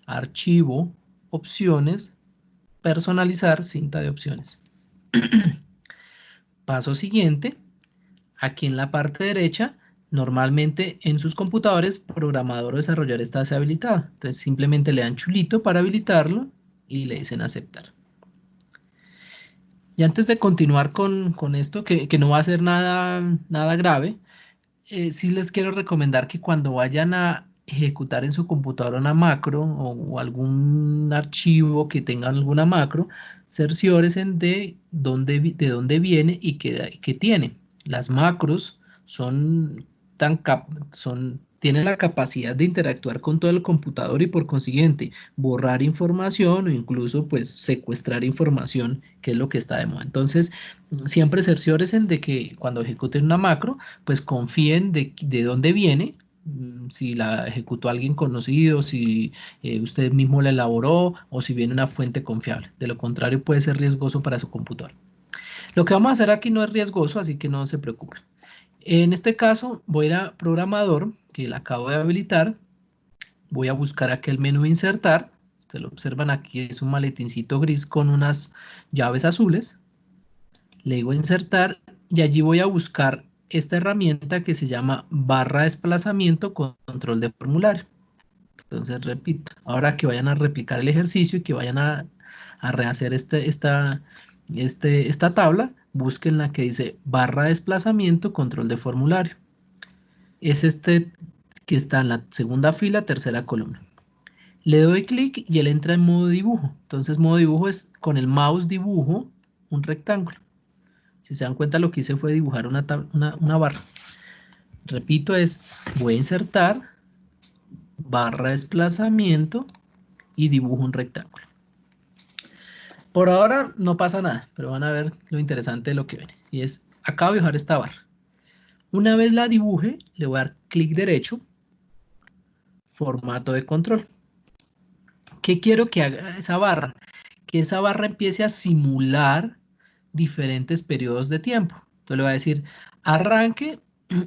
[SPEAKER 1] Archivo, opciones, personalizar cinta de opciones. Paso siguiente, aquí en la parte derecha, normalmente en sus computadores, programador o desarrollador está deshabilitado. Entonces simplemente le dan chulito para habilitarlo y le dicen aceptar. Y antes de continuar con esto, que no va a ser nada grave, sí les quiero recomendar que cuando vayan a ejecutar en su computadora una macro o algún archivo que tenga alguna macro, cerciórense de dónde viene y qué tiene. Las macros tienen la capacidad de interactuar con todo el computador y por consiguiente borrar información o incluso pues secuestrar información, que es lo que está de moda. Entonces, siempre cerciórense de que cuando ejecuten una macro, pues confíen de dónde viene, si la ejecutó alguien conocido, si usted mismo la elaboró o si viene una fuente confiable. De lo contrario, puede ser riesgoso para su computador. Lo que vamos a hacer aquí no es riesgoso, así que no se preocupen. En este caso, voy a ir a Programador, que la acabo de habilitar. Voy a buscar aquel menú Insertar. Ustedes lo observan aquí, es un maletincito gris con unas llaves azules. Le digo Insertar y allí voy a buscar esta herramienta que se llama barra desplazamiento control de formulario. Entonces repito, ahora que vayan a replicar el ejercicio y que vayan a rehacer esta tabla, busquen la que dice barra de desplazamiento, control de formulario. Es este que está en la segunda fila, tercera columna. Le doy clic y él entra en modo dibujo. Entonces modo dibujo es con el mouse dibujo un rectángulo. Si se dan cuenta, lo que hice fue dibujar una barra. Repito, voy a insertar barra de desplazamiento y dibujo un rectángulo. Por ahora no pasa nada, pero van a ver lo interesante de lo que viene. Y es, acabo de dibujar esta barra. Una vez la dibuje, le voy a dar clic derecho, formato de control. ¿Qué quiero que haga esa barra? Que esa barra empiece a simular diferentes periodos de tiempo. Entonces le voy a decir, arranque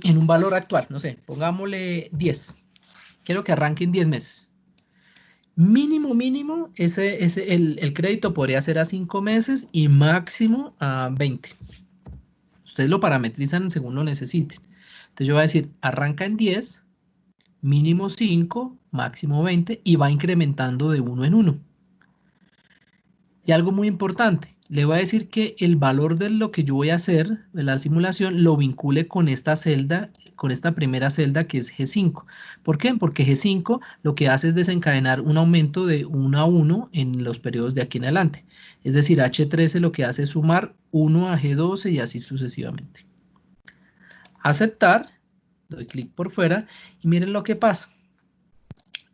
[SPEAKER 1] en un valor actual, no sé, pongámosle 10. Quiero que arranque en 10 meses. Mínimo, el crédito podría ser a 5 meses y máximo a 20. Ustedes lo parametrizan según lo necesiten. Entonces yo voy a decir, arranca en 10, mínimo 5, máximo 20 y va incrementando de 1 en 1. Y algo muy importante, le voy a decir que el valor de lo que yo voy a hacer de la simulación lo vincule con esta celda, con esta primera celda que es G5. ¿Por qué? Porque G5 lo que hace es desencadenar un aumento de 1 a 1 en los periodos de aquí en adelante. Es decir, H13 lo que hace es sumar 1 a G12 y así sucesivamente. Aceptar, doy clic por fuera y miren lo que pasa.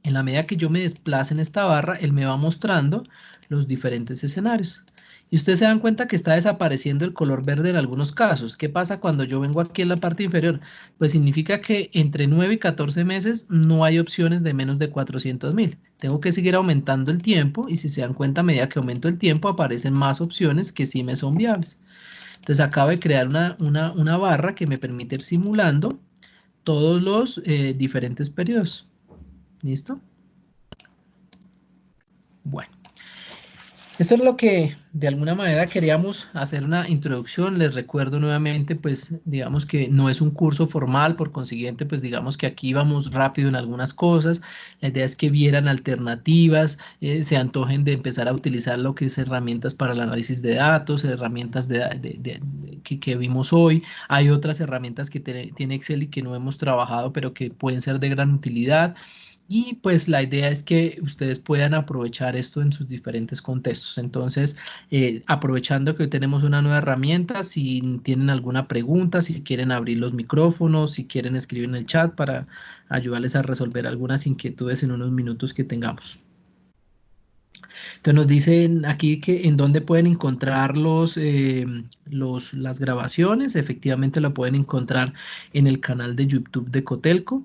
[SPEAKER 1] En la medida que yo me desplace en esta barra, él me va mostrando los diferentes escenarios. Y ustedes se dan cuenta que está desapareciendo el color verde en algunos casos. ¿Qué pasa cuando yo vengo aquí en la parte inferior? Pues significa que entre 9 y 14 meses no hay opciones de menos de 400.000. Tengo que seguir aumentando el tiempo y si se dan cuenta, a medida que aumento el tiempo aparecen más opciones que sí me son viables. Entonces acabo de crear una barra que me permite ir simulando todos los diferentes periodos. ¿Listo? Bueno, esto es lo que de alguna manera queríamos hacer una introducción. Les recuerdo nuevamente, pues digamos que no es un curso formal, por consiguiente, pues digamos que aquí vamos rápido en algunas cosas. La idea es que vieran alternativas, se antojen de empezar a utilizar lo que es herramientas para el análisis de datos, herramientas que vimos hoy. Hay otras herramientas que tiene Excel y que no hemos trabajado, pero que pueden ser de gran utilidad. Y pues la idea es que ustedes puedan aprovechar esto en sus diferentes contextos. Entonces, aprovechando que hoy tenemos una nueva herramienta, si tienen alguna pregunta, si quieren abrir los micrófonos, si quieren escribir en el chat para ayudarles a resolver algunas inquietudes en unos minutos que tengamos. Entonces nos dicen aquí que en dónde pueden encontrar las grabaciones. Efectivamente lo pueden encontrar en el canal de YouTube de Cotelco.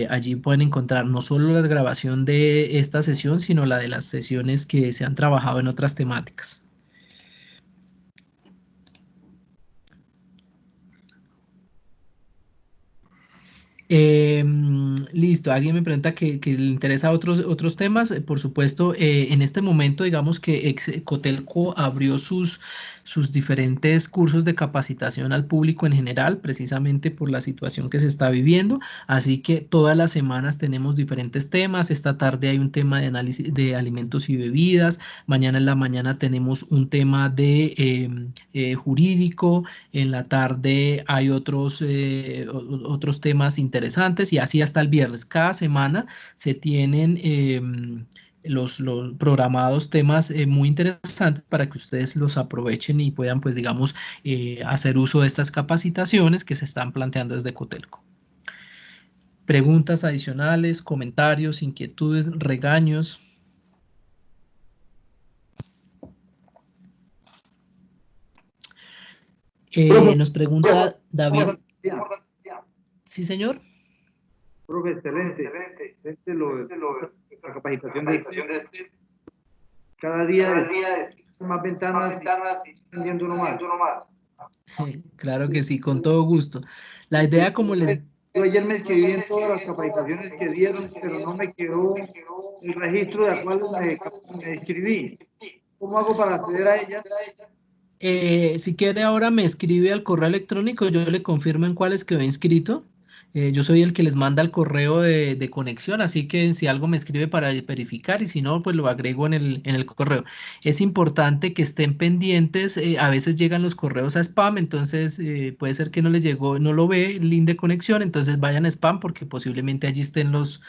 [SPEAKER 1] Allí pueden encontrar no solo la grabación de esta sesión, sino la de las sesiones que se han trabajado en otras temáticas. Listo, alguien me pregunta que le interesa otros temas. Por supuesto, en este momento, digamos que Cotelco abrió sus diferentes cursos de capacitación al público en general, precisamente por la situación que se está viviendo. Así que todas las semanas tenemos diferentes temas. Esta tarde hay un tema de análisis de alimentos y bebidas. Mañana en la mañana tenemos un tema de jurídico. En la tarde hay otros temas interesantes y así hasta el viernes. Cada semana se tienen los programados temas muy interesantes para que ustedes los aprovechen y puedan, pues digamos, hacer uso de estas capacitaciones que se están planteando desde Cotelco. Preguntas adicionales, comentarios, inquietudes, regaños. Nos pregunta David. Sí, señor.
[SPEAKER 2] Profe, excelente. La capacitación de este. Cada día es más ventanas y aprendiendo uno más.
[SPEAKER 1] Claro que sí, con todo gusto. La idea, como les...
[SPEAKER 2] Yo ayer me escribí en todas las capacitaciones que dieron, pero no me quedó el registro de a cuál me inscribí. ¿Cómo hago para acceder a ella?
[SPEAKER 1] Si quiere ahora me escribe al correo electrónico, yo le confirmo en cuáles quedó inscrito. Yo soy el que les manda el correo de conexión, así que si algo me escribe para verificar y si no, pues lo agrego en el correo. Es importante que estén pendientes, a veces llegan los correos a spam, entonces puede ser que no les llegó, no lo ve el link de conexión, entonces vayan a spam porque posiblemente allí estén los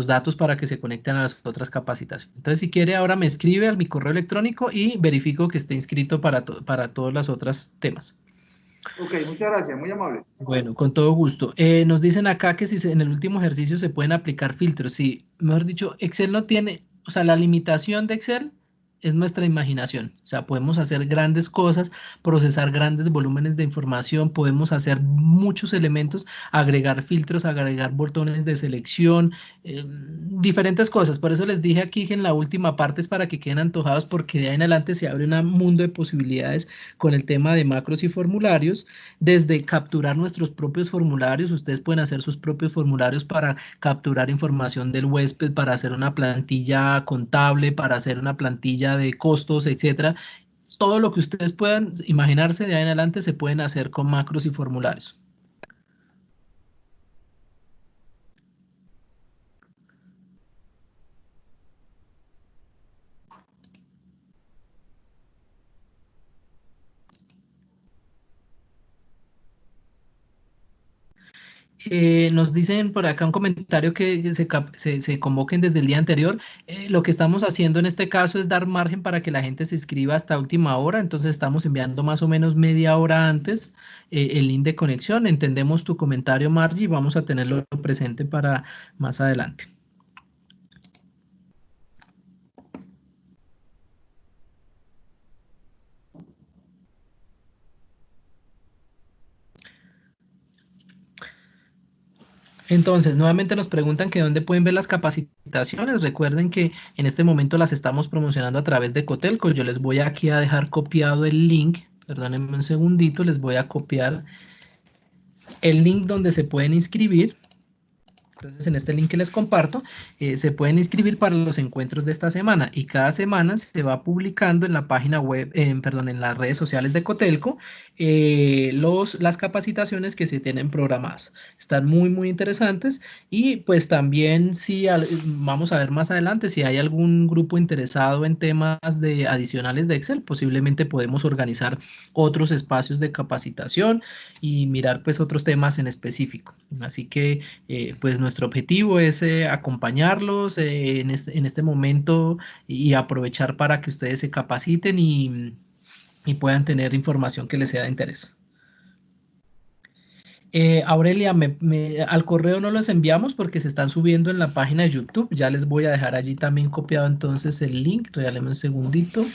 [SPEAKER 1] datos para que se conecten a las otras capacitaciones. Entonces, si quiere, ahora me escribe a mi correo electrónico y verifico que esté inscrito para todos los otros temas.
[SPEAKER 2] Ok, muchas gracias, muy amable.
[SPEAKER 1] Bueno, con todo gusto. Nos dicen acá que si en el último ejercicio se pueden aplicar filtros. Sí, mejor dicho, Excel no tiene, o sea, la limitación de Excel es nuestra imaginación. O sea, podemos hacer grandes cosas, procesar grandes volúmenes de información, podemos hacer muchos elementos, agregar filtros, agregar botones de selección, diferentes cosas. Por eso les dije aquí que en la última parte es para que queden antojados porque de ahí en adelante se abre un mundo de posibilidades con el tema de macros y formularios. Desde capturar nuestros propios formularios, ustedes pueden hacer sus propios formularios para capturar información del huésped, para hacer una plantilla contable, para hacer una plantilla de costos, etcétera. Todo lo que ustedes puedan imaginarse de ahí en adelante se pueden hacer con macros y formularios. Nos dicen por acá un comentario que se convoquen desde el día anterior. Lo que estamos haciendo en este caso es dar margen para que la gente se inscriba hasta última hora, entonces estamos enviando más o menos media hora antes el link de conexión. Entendemos tu comentario, Margie, y vamos a tenerlo presente para más adelante. Entonces, nuevamente nos preguntan que dónde pueden ver las capacitaciones. Recuerden que en este momento las estamos promocionando a través de Cotelco. Yo les voy aquí a dejar copiado el link. Perdónenme un segundito, les voy a copiar el link donde se pueden inscribir. Entonces, en este link que les comparto, se pueden inscribir para los encuentros de esta semana y cada semana se va publicando en la página web, perdón, en las redes sociales de Cotelco, las capacitaciones que se tienen programadas. Están muy interesantes y pues también si vamos a ver más adelante si hay algún grupo interesado en temas de adicionales de Excel, posiblemente podemos organizar otros espacios de capacitación y mirar pues otros temas en específico. Así que pues nuestro objetivo es acompañarlos en este momento y aprovechar para que ustedes se capaciten y puedan tener información que les sea de interés. Aurelia, al correo no los enviamos porque se están subiendo en la página de YouTube. Ya les voy a dejar allí también copiado entonces el link. Regáleme un segundito.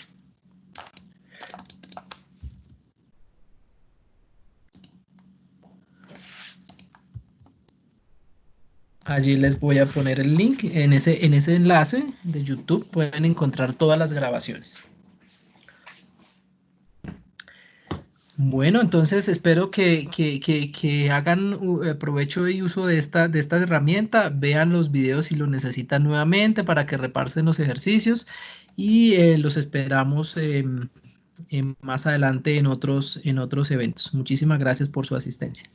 [SPEAKER 1] Allí les voy a poner el link. En ese enlace de YouTube pueden encontrar todas las grabaciones. Bueno, entonces espero que hagan provecho y uso de esta herramienta. Vean los videos si lo necesitan nuevamente para que reparsen los ejercicios y los esperamos más adelante en otros eventos. Muchísimas gracias por su asistencia.